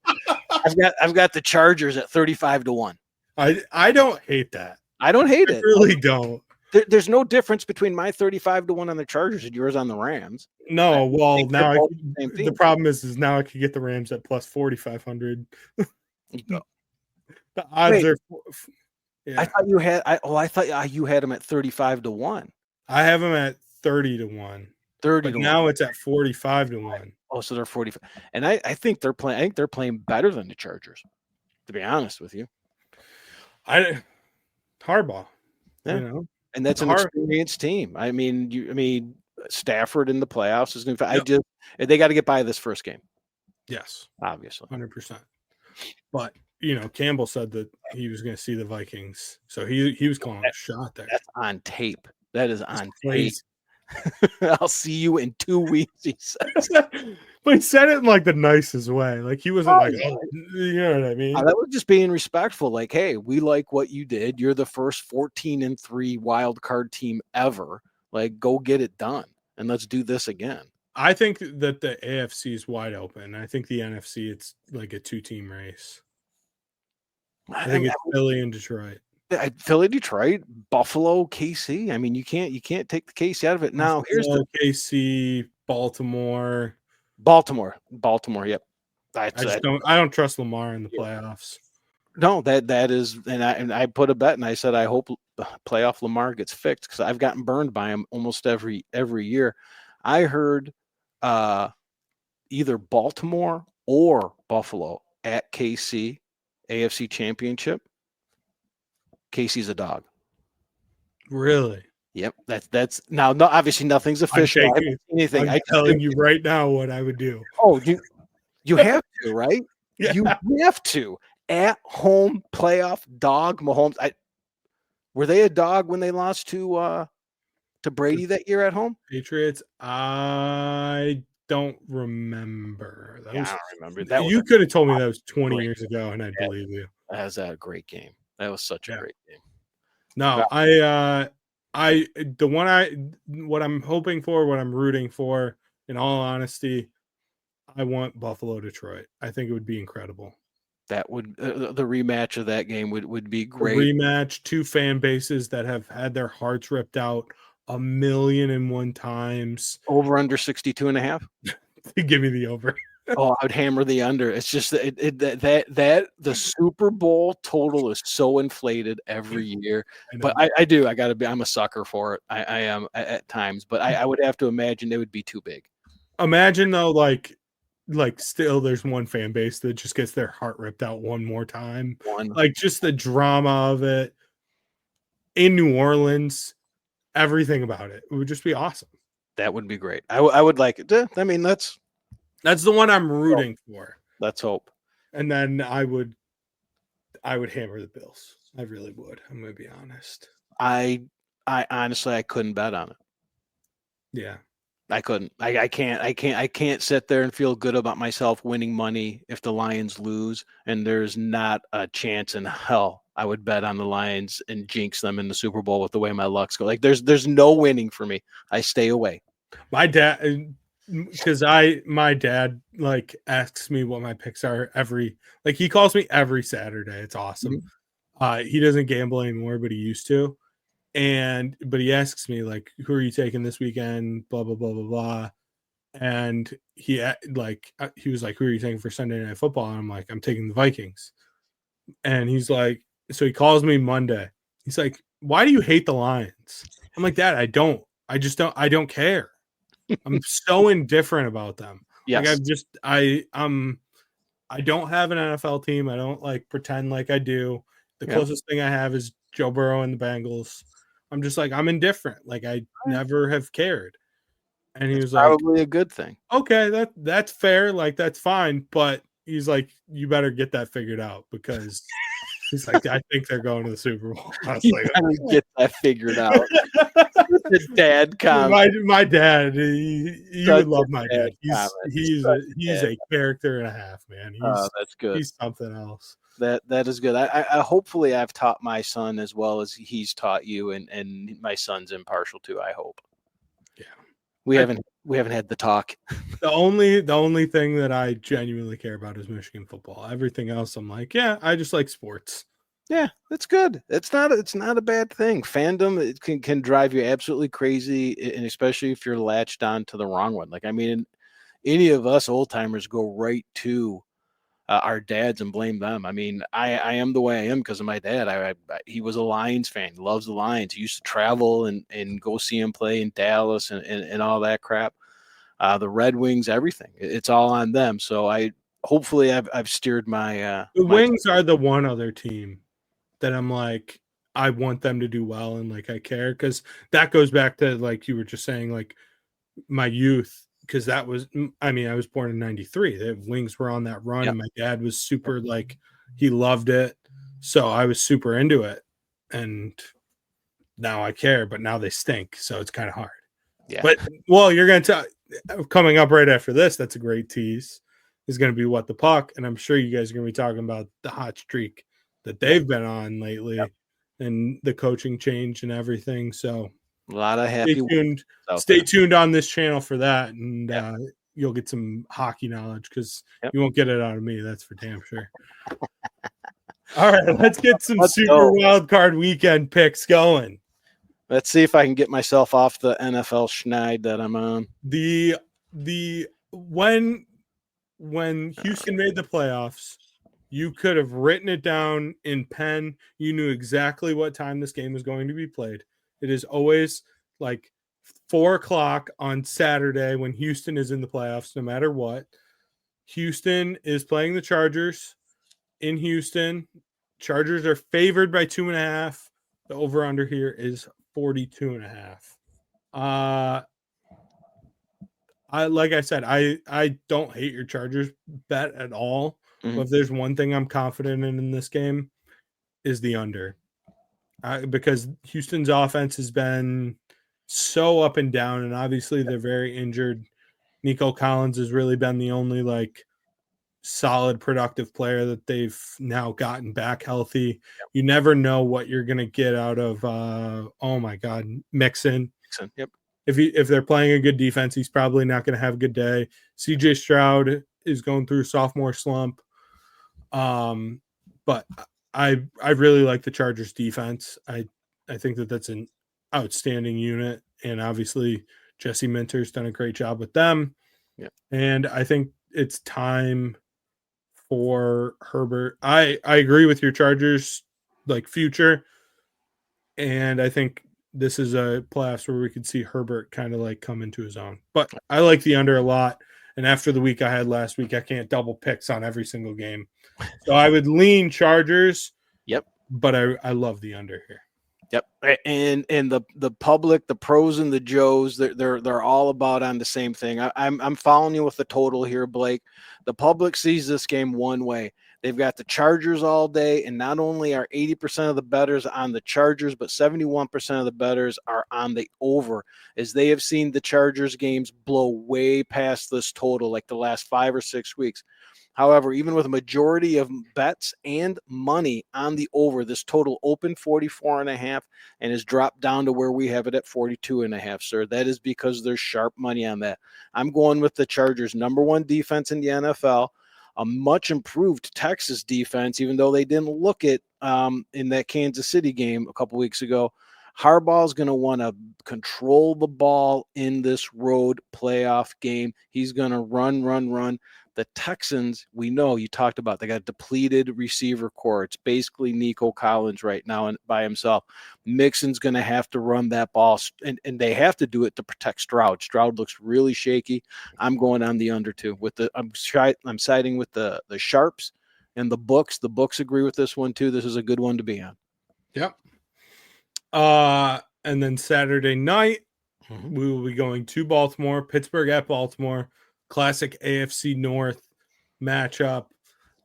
Chargers at 35-1. I don't hate that. I don't hate it. I really don't. There's no difference between my 35-1 on the Chargers and yours on the Rams. No, well, now the problem is now I can get the Rams at plus 4,500. The odds are. Yeah. I thought you had. I thought you had them at 35-1. I have them at 30-1. 30 but now it's at 45-1. Oh, so they're 45. And I think they're playing. I think they're playing better than the Chargers. To be honest with you, Harbaugh. Yeah. You know, and that's an experienced team. I mean, Stafford in the playoffs is going to. They got to get by this first game. Yes, obviously, 100%. But Campbell said that he was going to see the Vikings, so he was calling a shot there. That's on tape. That is on tape. I'll see you in 2 weeks, he says. But he said it in like the nicest way. Like he wasn't like, oh, you know what I mean? That was just being respectful. Like, hey, we like what you did. You're the first 14-3 wild card team ever. Like, go get it done, and let's do this again. I think that the AFC is wide open. I think the NFC, it's like a 2-team race. I think it's Philly and Detroit. Philly, Detroit, Buffalo, KC. I mean, you can't take the KC out of it. Now, here's the KC, Baltimore. Yep. I don't trust Lamar in the playoffs. No, that is, and I put a bet, and I said I hope playoff Lamar gets fixed because I've gotten burned by him almost every year. I heard either Baltimore or Buffalo at KC AFC Championship. KC's a dog. Really? Yep. That's now. No, obviously nothing's official. I haven't seen anything. I'm telling you right now what I would do. Oh, you have to, right? Yeah. You have to. At home playoff dog Mahomes. Were they a dog when they lost to Brady that year at home? Patriots. I don't remember. I don't remember. You could have told me that was 20 years ago, and I'd believe you. That was a great game. That was such a great game. No, what I'm hoping for, what I'm rooting for, in all honesty, I want Buffalo Detroit. I think it would be incredible. That would the rematch of that game would be great. A rematch, two fan bases that have had their hearts ripped out 1,000,001 times. Over under 62.5. Give me the over. Oh, I would hammer the under. It's just that the Super Bowl total is so inflated every year. But I'm a sucker for it. I am at times, but I would have to imagine it would be too big. Imagine though, like still there's one fan base that just gets their heart ripped out one more time. Like just the drama of it in New Orleans, everything about it. It would just be awesome. That would be great. I would like it. I mean, that's the one I'm rooting for. Let's hope. And then I would hammer the Bills. I really would. I'm going to be honest. I honestly, I couldn't bet on it. Yeah. I couldn't. I can't sit there and feel good about myself winning money if the Lions lose, and there's not a chance in hell I would bet on the Lions and jinx them in the Super Bowl with the way my luck's go. Like there's no winning for me. I stay away. My dad, because my dad like asks me what my picks are he calls me every Saturday. It's awesome. Mm-hmm. He doesn't gamble anymore, but he used to. But he asks me like, who are you taking this weekend? Blah, blah, blah, blah, blah. And he was like, who are you taking for Sunday Night Football? And I'm like, I'm taking the Vikings. And he's like, so he calls me Monday. He's like, why do you hate the Lions? I'm like, Dad, I don't care. I'm so indifferent about them. Yes. Like I don't have an NFL team. I don't like pretend like I do. The closest thing I have is Joe Burrow and the Bengals. I'm just like, I'm indifferent. Like I never have cared. And he was like, probably a good thing. Okay, that's fair. Like that's fine. But he's like, you better get that figured out because he's like, I think they're going to the Super Bowl. I was like, get that figured out. The dad comment. My dad, you would love my dad. He's a character and a half, man. That's good. He's something else. That is good. I hopefully I've taught my son as well as he's taught you, and my son's impartial too. I hope. Yeah, we haven't had the talk. The only thing that I genuinely care about is Michigan football. Everything else, I'm like, yeah, I just like sports. Yeah, that's good. It's not a bad thing. Fandom it can drive you absolutely crazy, and especially if you're latched on to the wrong one. Like I mean, any of us old timers go right to our dads and blame them. I mean, I am the way I am because of my dad. He was a Lions fan. He loves the Lions. He used to travel and go see him play in Dallas and all that crap. The Red Wings, everything. It's all on them. So hopefully I've steered my the Wings are the one other team that I'm like, I want them to do well and like I care because that goes back to like you were just saying, like my youth. Because I was born in 93. The Wings were on that run, and my dad was super like he loved it, so I was super into it. And now I care, but now they stink, so it's kind of hard. Yeah. But well, you're gonna tell coming up right after this, that's a great tease, is going to be What the Puck. And I'm sure you guys are going to be talking about the hot streak that they've been on lately and the coaching change and everything. So a lot of stay happy tuned. Stay tuned on this channel for that. And you'll get some hockey knowledge because you won't get it out of me. That's for damn sure. All right, let's get some Super Wild Card Weekend picks going. Let's see if I can get myself off the NFL schneid that I'm on. When Houston made the playoffs, you could have written it down in pen. You knew exactly what time this game was going to be played. It is always like 4:00 on Saturday when Houston is in the playoffs, no matter what. Houston is playing the Chargers in Houston. Chargers are favored by 2.5. The over-under here is 42.5. Like I said, I don't hate your Chargers bet at all. But if there's one thing I'm confident in this game, is the under. Because Houston's offense has been so up and down, and obviously they're very injured. Nico Collins has really been the only like solid productive player that they've now gotten back healthy. You never know what you're going to get out of Mixon. Yep. If they're playing a good defense, he's probably not going to have a good day. CJ Stroud is going through sophomore slump. But I really like the Chargers defense. I think that's an outstanding unit, and obviously Jesse Minter's done a great job with them. Yeah. And I think it's time for Herbert. I agree with your Chargers like future, and I think this is a playoffs where we could see Herbert kind of like come into his own. But I like the under a lot, and after the week I had last week, I can't double picks on every single game, so I would lean Chargers. Yep, but I love the under here. Yep, and the public, the pros and the Joes, they're all about on the same thing. I'm following you with the total here, Blake. The public sees this game one way. They've got the Chargers all day, and not only are 80% of the bettors on the Chargers, but 71% of the bettors are on the over, as they have seen the Chargers games blow way past this total like the last 5 or 6 weeks. However, even with a majority of bets and money on the over, this total opened 44.5 and has dropped down to where we have it at 42.5, sir. That is because there's sharp money on that. I'm going with the Chargers' #1 defense in the NFL, a much improved Texas defense, even though they didn't look it in that Kansas City game a couple weeks ago. Harbaugh is going to want to control the ball in this road playoff game. He's going to run. The Texans, we know you talked about, they got a depleted receiver core. It's basically Nico Collins right now and by himself. Mixon's going to have to run that ball, and they have to do it to protect Stroud. Stroud looks really shaky. I'm going on the under too. I'm siding with the sharps and the books. The books agree with this one too. This is a good one to be on. Yep. And then Saturday night, we will be going to Baltimore, Pittsburgh at Baltimore. Classic AFC North matchup,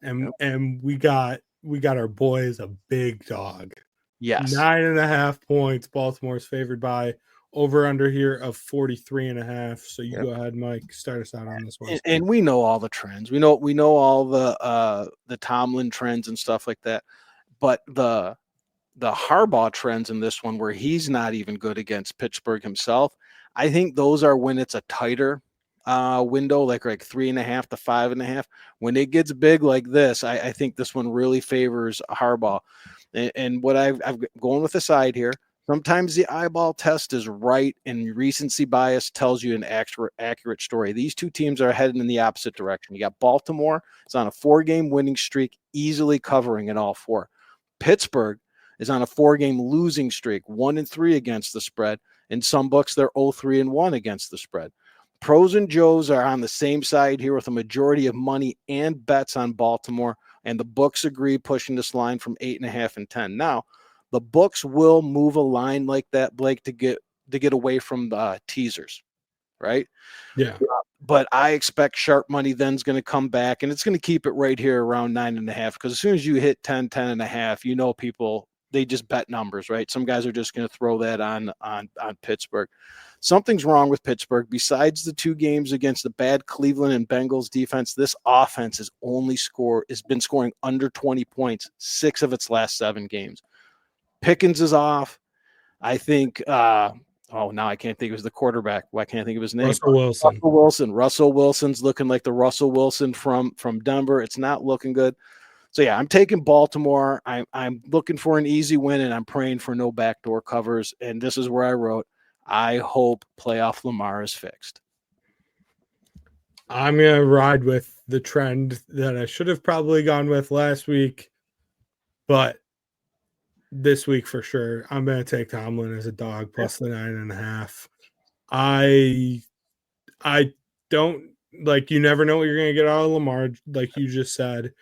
and we got our boys a big dog. Yes, 9.5 points. Baltimore's favored by over under here of 43.5. So you go ahead, Mike. Start us out on this one. And we know all the trends. We know all the Tomlin trends and stuff like that. But the Harbaugh trends in this one, where he's not even good against Pittsburgh himself, I think those are when it's a tighter window, like 3.5 to 5.5. When it gets big like this, I think this one really favors Harbaugh. And what I've going with the side here, sometimes the eyeball test is right and recency bias tells you an accurate story. These two teams are heading in the opposite direction. You got Baltimore, it's on a 4-game winning streak, easily covering in all 4. Pittsburgh is on a 4-game losing streak, 1-3 against the spread. In some books, they're 0-3-1 against the spread. Pros and Joes are on the same side here with a majority of money and bets on Baltimore, and the books agree pushing this line from 8.5 and 10. Now, the books will move a line like that, Blake, to get away from the teasers, right? Yeah. But I expect sharp money then's going to come back, and it's going to keep it right here around 9.5, because as soon as you hit 10.5, you know people just bet numbers, right? Some guys are just going to throw that on Pittsburgh. Something's wrong with Pittsburgh. Besides the 2 games against the bad Cleveland and Bengals defense, this offense has been scoring under 20 points 6 of its last 7 games. Pickens is off. I think now I can't think. It was the quarterback. Why can't I think of his name? Russell Wilson's looking like the Russell Wilson from Denver. It's not looking good. So yeah, I'm taking Baltimore. I'm looking for an easy win, and I'm praying for no backdoor covers. And this is where I wrote, I hope playoff Lamar is fixed. I'm going to ride with the trend that I should have probably gone with last week, but this week for sure, I'm going to take Tomlin as a dog plus the 9.5. I don't like, you never know what you're going to get out of Lamar. Like you just said,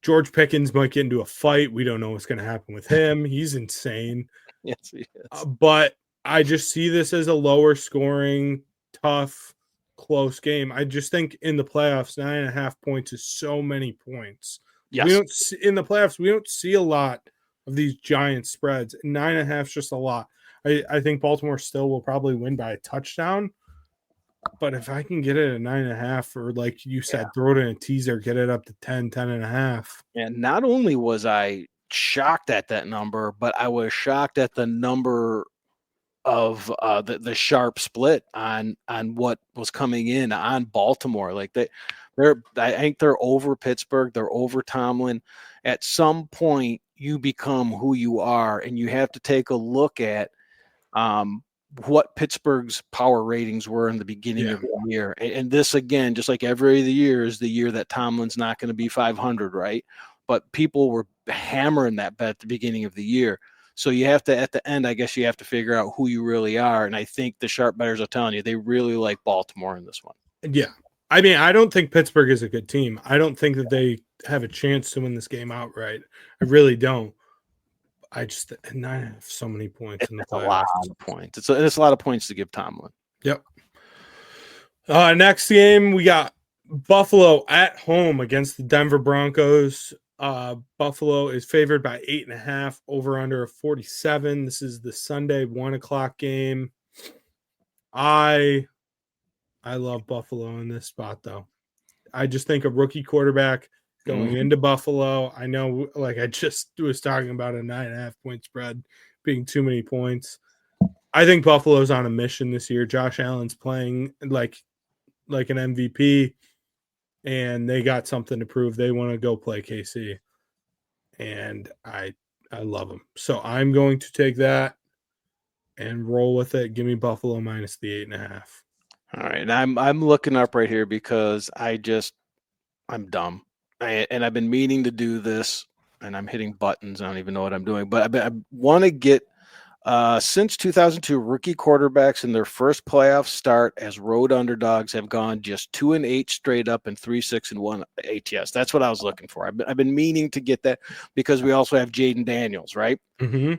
George Pickens might get into a fight. We don't know what's going to happen with him. He's insane. Yes, he is. But I just see this as a lower scoring, tough, close game. I just think in the playoffs, 9.5 points is so many points. Yes. We don't see, in the playoffs, we don't see a lot of these giant spreads. 9.5 is just a lot. I think Baltimore still will probably win by a touchdown. But if I can get it at 9.5, or like you said, throw it in a teaser, get it up to 10.5. And not only was I shocked at that number, but I was shocked at the number of the sharp split on what was coming in on Baltimore. Like I think they're over Pittsburgh, they're over Tomlin. At some point, you become who you are, and you have to take a look at what Pittsburgh's power ratings were in the beginning of the year. And this, again, just like every other year, is the year that Tomlin's not going to be 500, right? But people were hammering that bet at the beginning of the year. So you have to, at the end, I guess you have to figure out who you really are. And I think the sharp bettors are telling you they really like Baltimore in this one. Yeah. I mean, I don't think Pittsburgh is a good team. I don't think that they have a chance to win this game outright. I really don't. I just, and I have so many points in the playoffs. A lot of points. It's a lot of points to give Tomlin. Yep. Next game, we got Buffalo at home against the Denver Broncos. Buffalo is favored by 8.5, over under 47. This is the Sunday 1:00 game. I love Buffalo in this spot, though. I just think a rookie quarterback going into Buffalo. I know, like I just was talking about, a 9.5 point spread being too many points. I think Buffalo's on a mission this year. Josh Allen's playing like an MVP, and they got something to prove. They want to go play KC, and I love them. So I'm going to take that and roll with it. Give me Buffalo minus the 8.5. All right, and I'm looking up right here because I'm dumb. And I've been meaning to do this, and I'm hitting buttons. I don't even know what I'm doing, but I want to get since 2002, rookie quarterbacks in their first playoff start as road underdogs have gone just 2-8 straight up and 3-6-1 ATS. That's what I was looking for. I've been meaning to get that because we also have Jaden Daniels, right? Mm-hmm.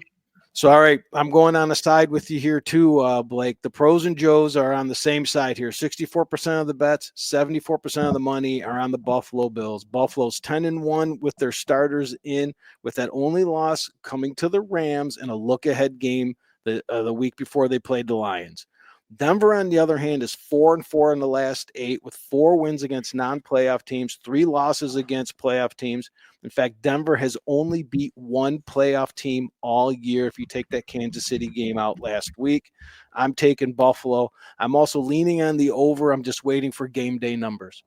So, all right, I'm going on the side with you here too, Blake. The pros and Joes are on the same side here. 64% of the bets, 74% of the money are on the Buffalo Bills. Buffalo's 10-1 with their starters in, with that only loss coming to the Rams in a look-ahead game the week before they played the Lions. Denver, on the other hand, is 4-4 in the last 8 with 4 wins against non-playoff teams, 3 losses against playoff teams. In fact, Denver has only beat 1 playoff team all year if you take that Kansas City game out last week. I'm taking Buffalo. I'm also leaning on the over. I'm just waiting for game day numbers.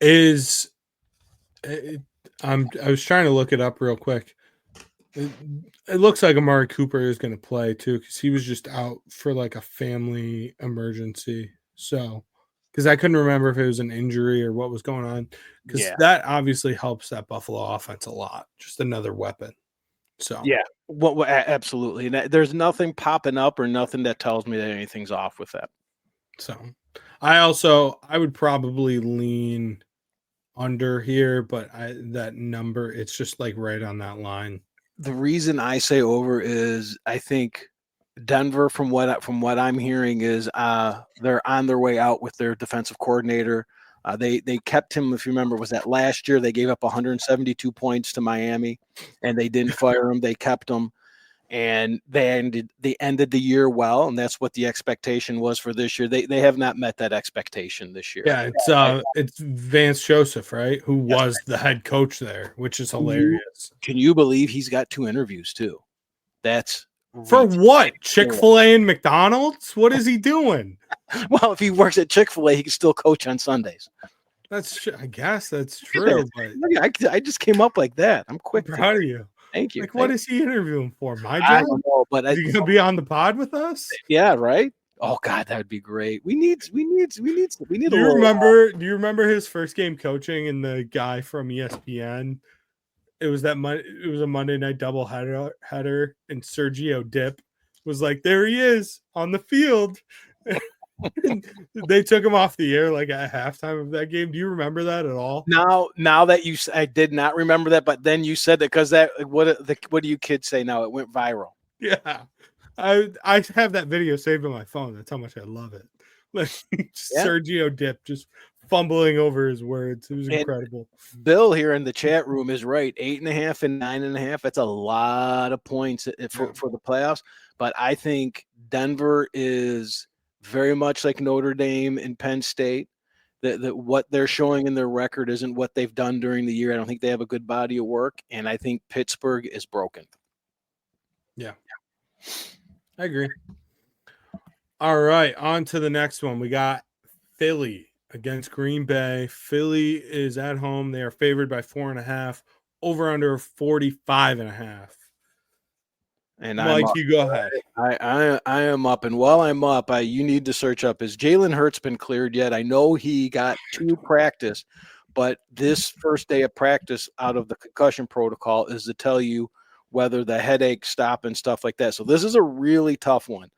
I was trying to look it up real quick. It looks like Amari Cooper is going to play too, because he was just out for like a family emergency. So, because I couldn't remember if it was an injury or what was going on, because that obviously helps that Buffalo offense a lot. Just another weapon. So yeah, well, absolutely. And there's nothing popping up or nothing that tells me that anything's off with that. So, I would probably lean under here, but that number, it's just like right on that line. The reason I say over is I think Denver, from what I'm hearing, is they're on their way out with their defensive coordinator. They kept him, if you remember, was that last year? They gave up 172 points to Miami, and they didn't fire him. They kept him, and they ended the year well, and that's what the expectation was for this year. They have not met that expectation this year. Yeah, it's Vance Joseph, right? Who was the head coach there, which is hilarious. Can you believe he's got 2 interviews too? That's for what? Chick-fil-A and McDonald's? What is he doing? Well, if he works at Chick-fil-A, he can still coach on Sundays. I guess that's true. But I just came up like that. I'm quick. I'm proud of you. Thank you. Like, what is he interviewing for? My job? I don't know, but is he gonna be on the pod with us? Yeah, right. Oh God, that would be great. We need. Do you remember his first game coaching and the guy from ESPN? It was a Monday night doubleheader, and Sergio Dip was like, there he is on the field. They took him off the air like at halftime of that game. Do you remember that at all? Now that I did not remember that, but then you said that because what do you kids say now? It went viral. Yeah, I have that video saved on my phone. That's how much I love it. Like Sergio Dip just fumbling over his words. It was incredible. Bill here in the chat room is right. 8.5 and 9.5. That's a lot of points for the playoffs. But I think Denver is very much like Notre Dame and Penn State. That what they're showing in their record isn't what they've done during the year. I don't think they have a good body of work, and I think Pittsburgh is broken. Yeah, I agree. All right, on to the next one. We got Philly against Green Bay. Philly is at home. They are favored by 4.5. Over under 45.5. And Mike, you go ahead. I am up, and while I'm up, you need to search up. Has Jalen Hurts been cleared yet? I know he got 2 practice, but this first day of practice out of the concussion protocol is to tell you whether the headache stop and stuff like that. So this is a really tough one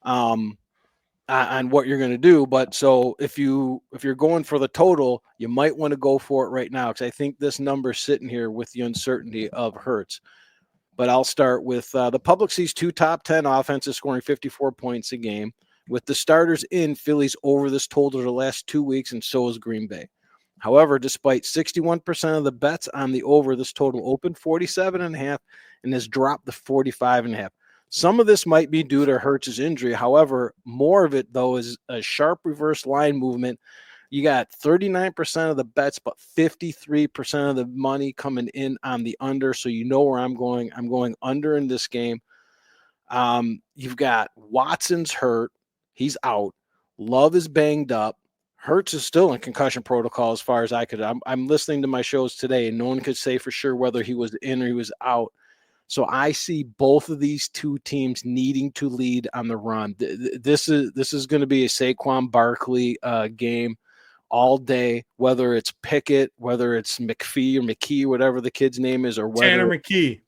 on what you're going to do. But so if you're going for the total, you might want to go for it right now, because I think this number's sitting here with the uncertainty of Hurts. But I'll start with the public sees 2 top 10 offenses scoring 54 points a game. With the starters in, Philly's over this total the last 2 weeks, and so is Green Bay. However, despite 61% of the bets on the over, this total opened 47.5 and has dropped to 45.5. Some of this might be due to Hurts' injury. However, more of it, though, is a sharp reverse line movement. You got 39% of the bets, but 53% of the money coming in on the under. So you know where I'm going. I'm going under in this game. You've got Watson's hurt. He's out. Love is banged up. Hurts is still in concussion protocol as far as I could. I'm listening to my shows today, and no one could say for sure whether he was in or he was out. So I see both of these 2 teams needing to lead on the run. This is going to be a Saquon Barkley game all day, whether it's Pickett, whether it's McPhee or McKee, whatever the kid's name is, or whether Tanner McKee,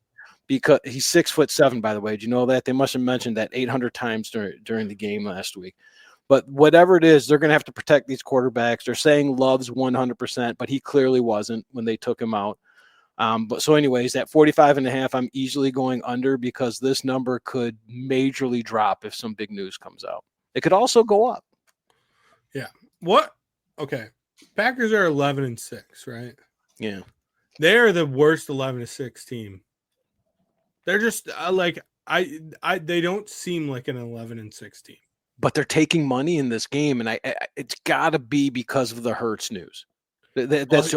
because he's 6'7", by the way. Do you know that? They must have mentioned that 800 times during the game last week. But whatever it is, they're going to have to protect these quarterbacks. They're saying Love's 100%, but he clearly wasn't when they took him out. But so anyways, at 45.5, I'm easily going under, because this number could majorly drop if some big news comes out. It could also go up. Yeah. What? Okay. Packers are 11-6, right? Yeah. They are the worst 11-6 team. They're just they don't seem like an 11-6 team. But they're taking money in this game, and it's got to be because of the Hurts news. That's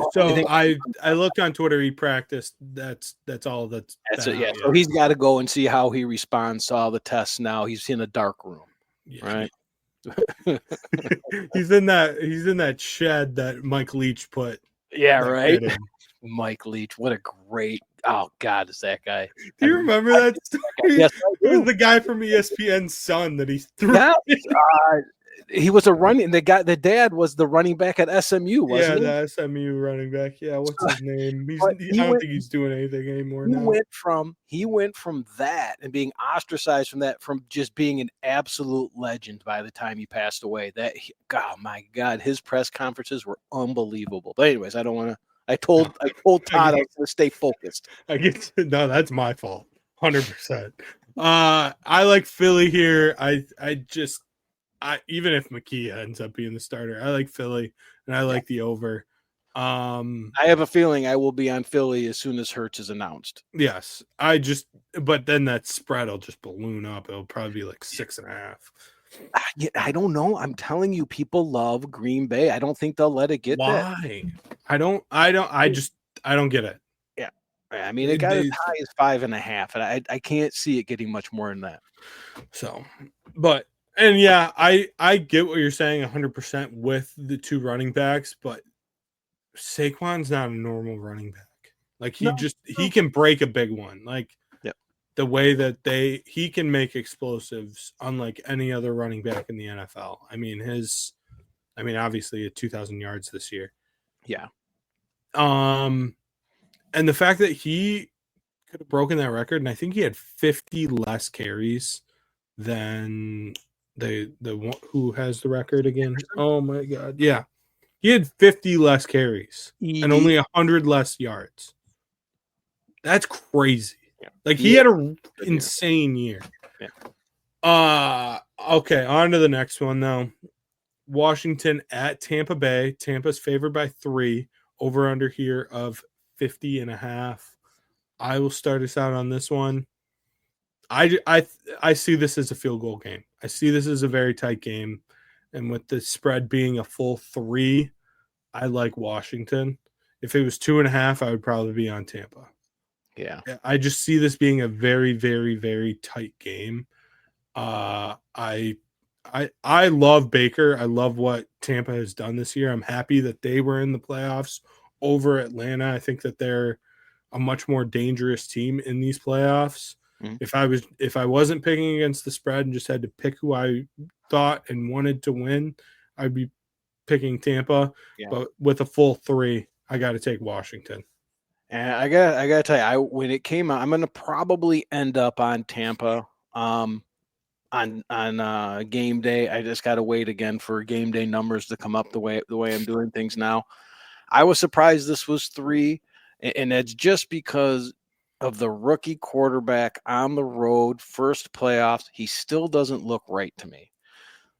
I looked on Twitter. He practiced. That's all. That's it. Yeah. So he's got to go and see how he responds to all the tests. Now he's in a dark room, right? he's in that shed that Mike Leach put. Yeah, right. Mike Leach, what a great! Oh God, is that guy? Do you remember that story? Yes, it was the guy from ESPN's son that he threw. Yeah, he was the dad was the running back at SMU, wasn't he? Yeah, the SMU running back. Yeah, what's his name? I don't think he's doing anything anymore now. He went from that and being ostracized from just being an absolute legend by the time he passed away. Oh my God, his press conferences were unbelievable. But anyways, I don't want to. I told Todd I was going to stay focused. No, that's my fault. 100%. I like Philly here. I even if McKee ends up being the starter, I like Philly. and I like the over. I have a feeling I will be on Philly as soon as Hurts is announced. Yes, but then that spread will just balloon up. It'll probably be like 6.5. I don't know. I'm telling you, people love Green Bay. I don't think they'll let it get that. Why? I don't get it. Yeah. I mean, it got as high as 5.5, and I can't see it getting much more than that. So, and yeah, I get what you're saying 100% with the two running backs, but Saquon's not a normal running back. Like he can break a big one. Like the way that he can make explosives unlike any other running back in the NFL. I mean, obviously at 2,000 yards this year. Yeah. And the fact that he could have broken that record, and I think he had 50 less carries than the one who has the record again. Oh my God. Yeah. He had 50 less carries and only 100 less yards. That's crazy. Yeah. Like he had an insane year. Yeah. Okay, on to the next one though. Washington at Tampa Bay. Tampa's favored by 3. Over under here of 50.5. I will start us out on this one. I see this as a field goal game. I see this as a very tight game. And with the spread being a full 3, I like Washington. If it was 2.5, I would probably be on Tampa. Yeah. I just see this being a very, very, very tight game. I love Baker. I love what Tampa has done this year. I'm happy that they were in the playoffs over Atlanta. I think that they're a much more dangerous team in these playoffs. Mm-hmm. If I wasn't picking against the spread and just had to pick who I thought and wanted to win, I'd be picking Tampa. Yeah. But with a full 3, I got to take Washington. And I gotta tell you, when it came out, I'm gonna probably end up on Tampa. On game day. I just gotta wait again for game day numbers to come up the way I'm doing things now. I was surprised this was 3, and that's just because of the rookie quarterback on the road, first playoffs. He still doesn't look right to me.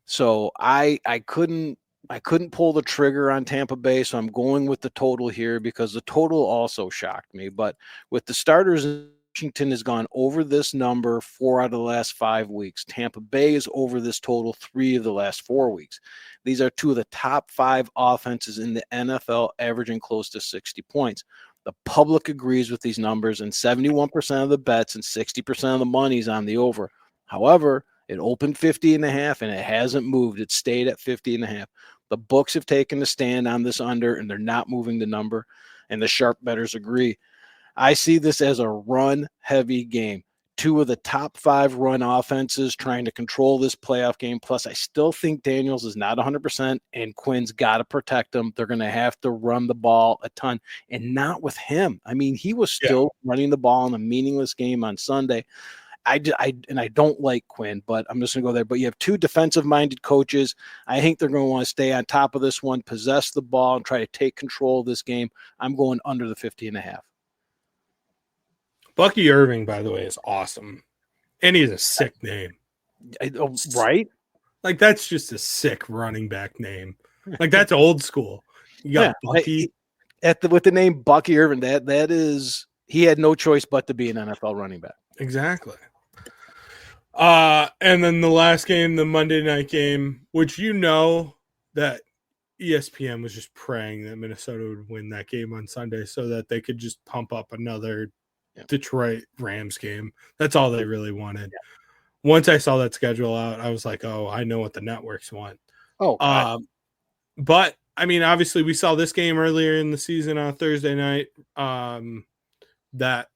So I couldn't pull the trigger on Tampa Bay, so I'm going with the total here because the total also shocked me. But with the starters, Washington has gone over this number 4 out of the last 5 weeks. Tampa Bay is over this total 3 of the last 4 weeks. These are 2 of the top 5 offenses in the NFL, averaging close to 60 points. The public agrees with these numbers, and 71% of the bets and 60% of the money is on the over. However, it opened 50.5, and it hasn't moved. It stayed at 50.5. The books have taken a stand on this under, and they're not moving the number, and the sharp bettors agree. I see this as a run-heavy game. 2 of the top 5 run offenses trying to control this playoff game. Plus, I still think Daniels is not 100%, and Quinn's got to protect him. They're going to have to run the ball a ton, and not with him. I mean, he was still running the ball in a meaningless game on Sunday. I don't like Quinn, but I'm just going to go there. But you have 2 defensive-minded coaches. I think they're going to want to stay on top of this one, possess the ball, and try to take control of this game. I'm going under the 50.5. Bucky Irving, by the way, is awesome. And he's a sick name. Right? Like, that's just a sick running back name. Like, that's old school. You got Bucky. With the name Bucky Irving, that is – he had no choice but to be an NFL running back. Exactly. And then the last game, the Monday night game, which that ESPN was just praying that Minnesota would win that game on Sunday so that they could just pump up another Detroit Rams game. That's all they really wanted. Yeah. Once I saw that schedule out, I was like, oh, I know what the networks want. But I mean, obviously we saw this game earlier in the season on Thursday night. That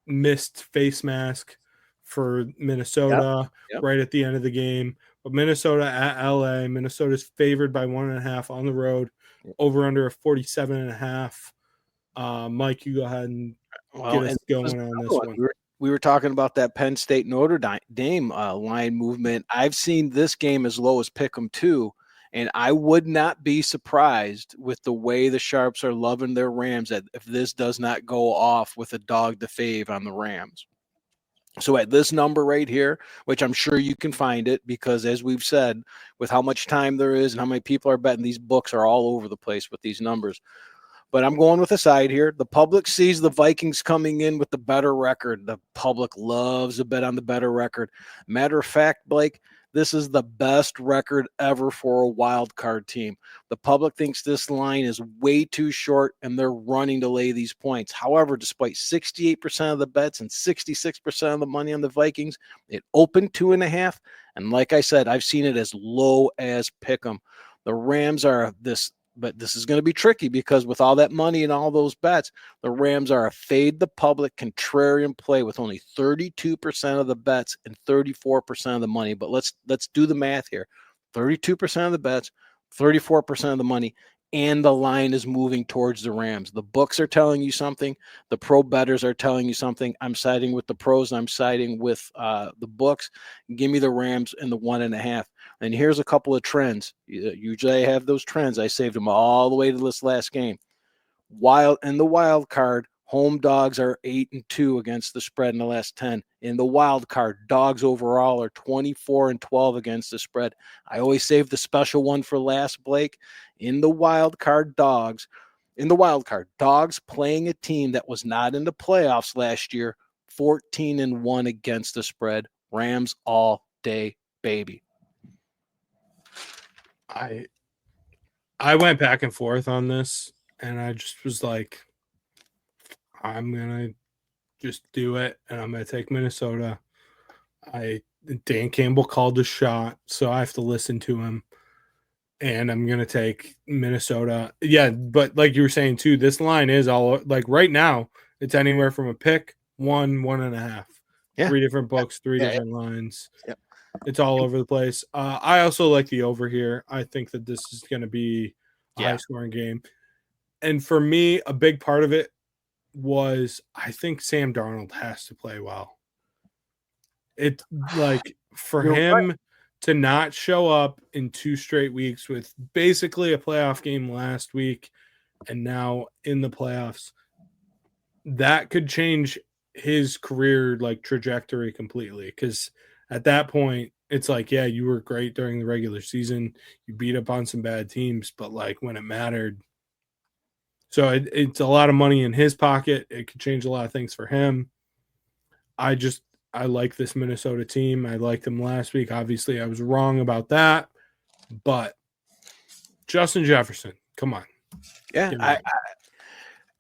missed face mask for Minnesota right at the end of the game. But Minnesota at LA, Minnesota's favored by 1.5 on the road, over under a 47.5. Mike, you go ahead and get us going on this one. We were talking about that Penn State Notre Dame line movement. I've seen this game as low as Pick'em 2, and I would not be surprised with the way the Sharps are loving their Rams if this does not go off with a dog to fave on the Rams. So at this number right here, which I'm sure you can find it, because as we've said, with how much time there is and how many people are betting, these books are all over the place with these numbers. But I'm going with the side here. The public sees the Vikings coming in with the better record. The public loves a bet on the better record. Matter of fact, Blake, this is the best record ever for a wild card team. The public thinks this line is way too short, and they're running to lay these points. However, despite 68% of the bets and 66% of the money on the Vikings, it opened 2.5. And like I said, I've seen it as low as pick 'em. The Rams are this. But this is going to be tricky because with all that money and all those bets, the Rams are a fade the public contrarian play with only 32% of the bets and 34% of the money. But let's do the math here. 32% of the bets, 34% of the money, and the line is moving towards the Rams. The books are telling you something. The pro bettors are telling you something. I'm siding with the pros, and I'm siding with the books. Give me the Rams and the 1.5. And here's a couple of trends. Usually I have those trends. I saved them all the way to this last game. In the wild card, home dogs are 8-2 against the spread in the last 10. In the wild card, dogs overall are 24-12 against the spread. I always save the special one for last, Blake. In the wild card, dogs playing a team that was not in the playoffs last year, 14-1 against the spread. Rams all day, baby. I went back and forth on this, and I just was like, I'm gonna just do it, and I'm gonna take Minnesota. Dan Campbell called the shot, so I have to listen to him, and I'm gonna take Minnesota. Yeah, but like you were saying too, this line is all like right now. It's anywhere from a pick, 1.5. Yeah. 3 different books, 3 different lines. Yep. It's all over the place. I also like the over here. I think that this is going to be a high-scoring game. And for me, a big part of it was I think Sam Darnold has to play well. It's like for him to not show up in 2 straight weeks with basically a playoff game last week and now in the playoffs, that could change his career like trajectory completely, because at that point it's like, yeah, you were great during the regular season, you beat up on some bad teams, but like when it mattered, so it's a lot of money in his pocket. It could change a lot of things for him. I like this Minnesota team. I liked them last week. Obviously I was wrong about that, but Justin Jefferson, come on. Yeah,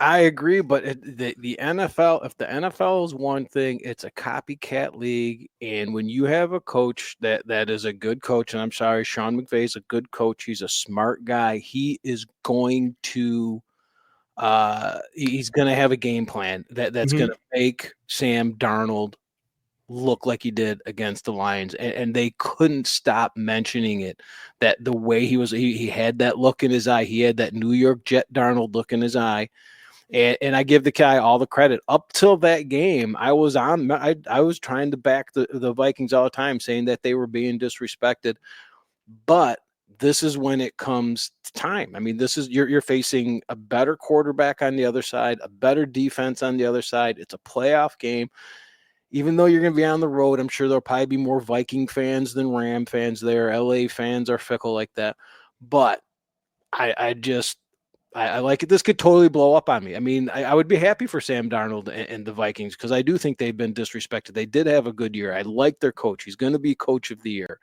I agree, but the NFL, if the NFL is one thing, it's a copycat league. And when you have a coach that is a good coach, and I'm sorry, Sean McVay is a good coach. He's a smart guy. He is going to he's going to have a game plan that's going to make Sam Darnold look like he did against the Lions, and they couldn't stop mentioning it, that the way he had that look in his eye. He had that New York Jet Darnold look in his eye. And I give the guy all the credit. Up till that game, I was trying to back the Vikings all the time, saying that they were being disrespected. But this is when it comes to time. I mean, this is you're facing a better quarterback on the other side, a better defense on the other side. It's a playoff game. Even though you're going to be on the road, I'm sure there'll probably be more Viking fans than Ram fans there. LA fans are fickle like that. But I like it. This could totally blow up on me. I mean, I would be happy for Sam Darnold and the Vikings, because I do think they've been disrespected. They did have a good year. I like their coach. He's going to be coach of the year,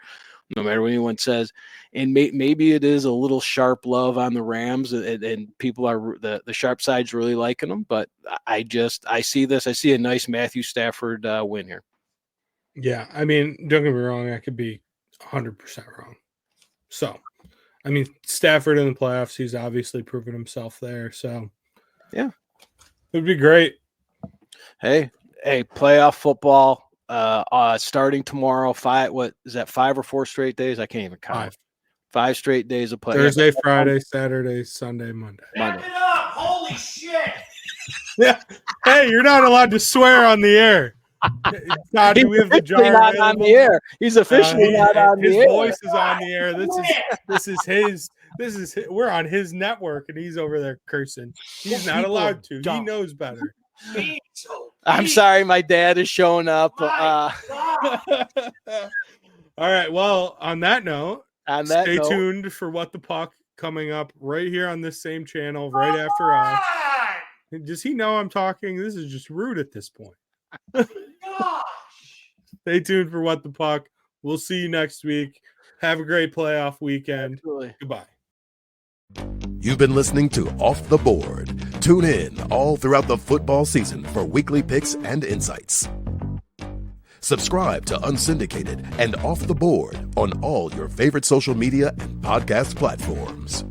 no matter what anyone says. And maybe it is a little sharp love on the Rams, and people are the sharp side's really liking them. But I see this. I see a nice Matthew Stafford win here. Yeah, I mean, don't get me wrong. I could be 100% wrong. So, I mean, Stafford in the playoffs, he's obviously proven himself there. So, yeah, it would be great. Hey, playoff football starting tomorrow. 5 or 4 straight days? I can't even count. 5 straight days of playoff. Thursday, Friday, Saturday, Sunday, Monday. Wrap it up! Holy shit! Yeah. Hey, you're not allowed to swear on the air. God, do we have the jar not on the air? He's officially not on the air. His voice is on the air. This is his. We're on his network, and he's over there cursing. He's not allowed to. He knows better. Being so I'm sorry, my dad is showing up. My God. All right. Well, on that note, On that stay note, tuned for What the Puck coming up right here on this same channel right after us. God. Does he know I'm talking? This is just rude at this point. Gosh. Stay tuned for What the Puck. We'll see you next week. Have a great playoff weekend. absolutely. Goodbye. You've been listening to Off the Board. Tune in all throughout the football season for weekly picks and insights. Subscribe to Unsyndicated and Off the Board on all your favorite social media and podcast platforms.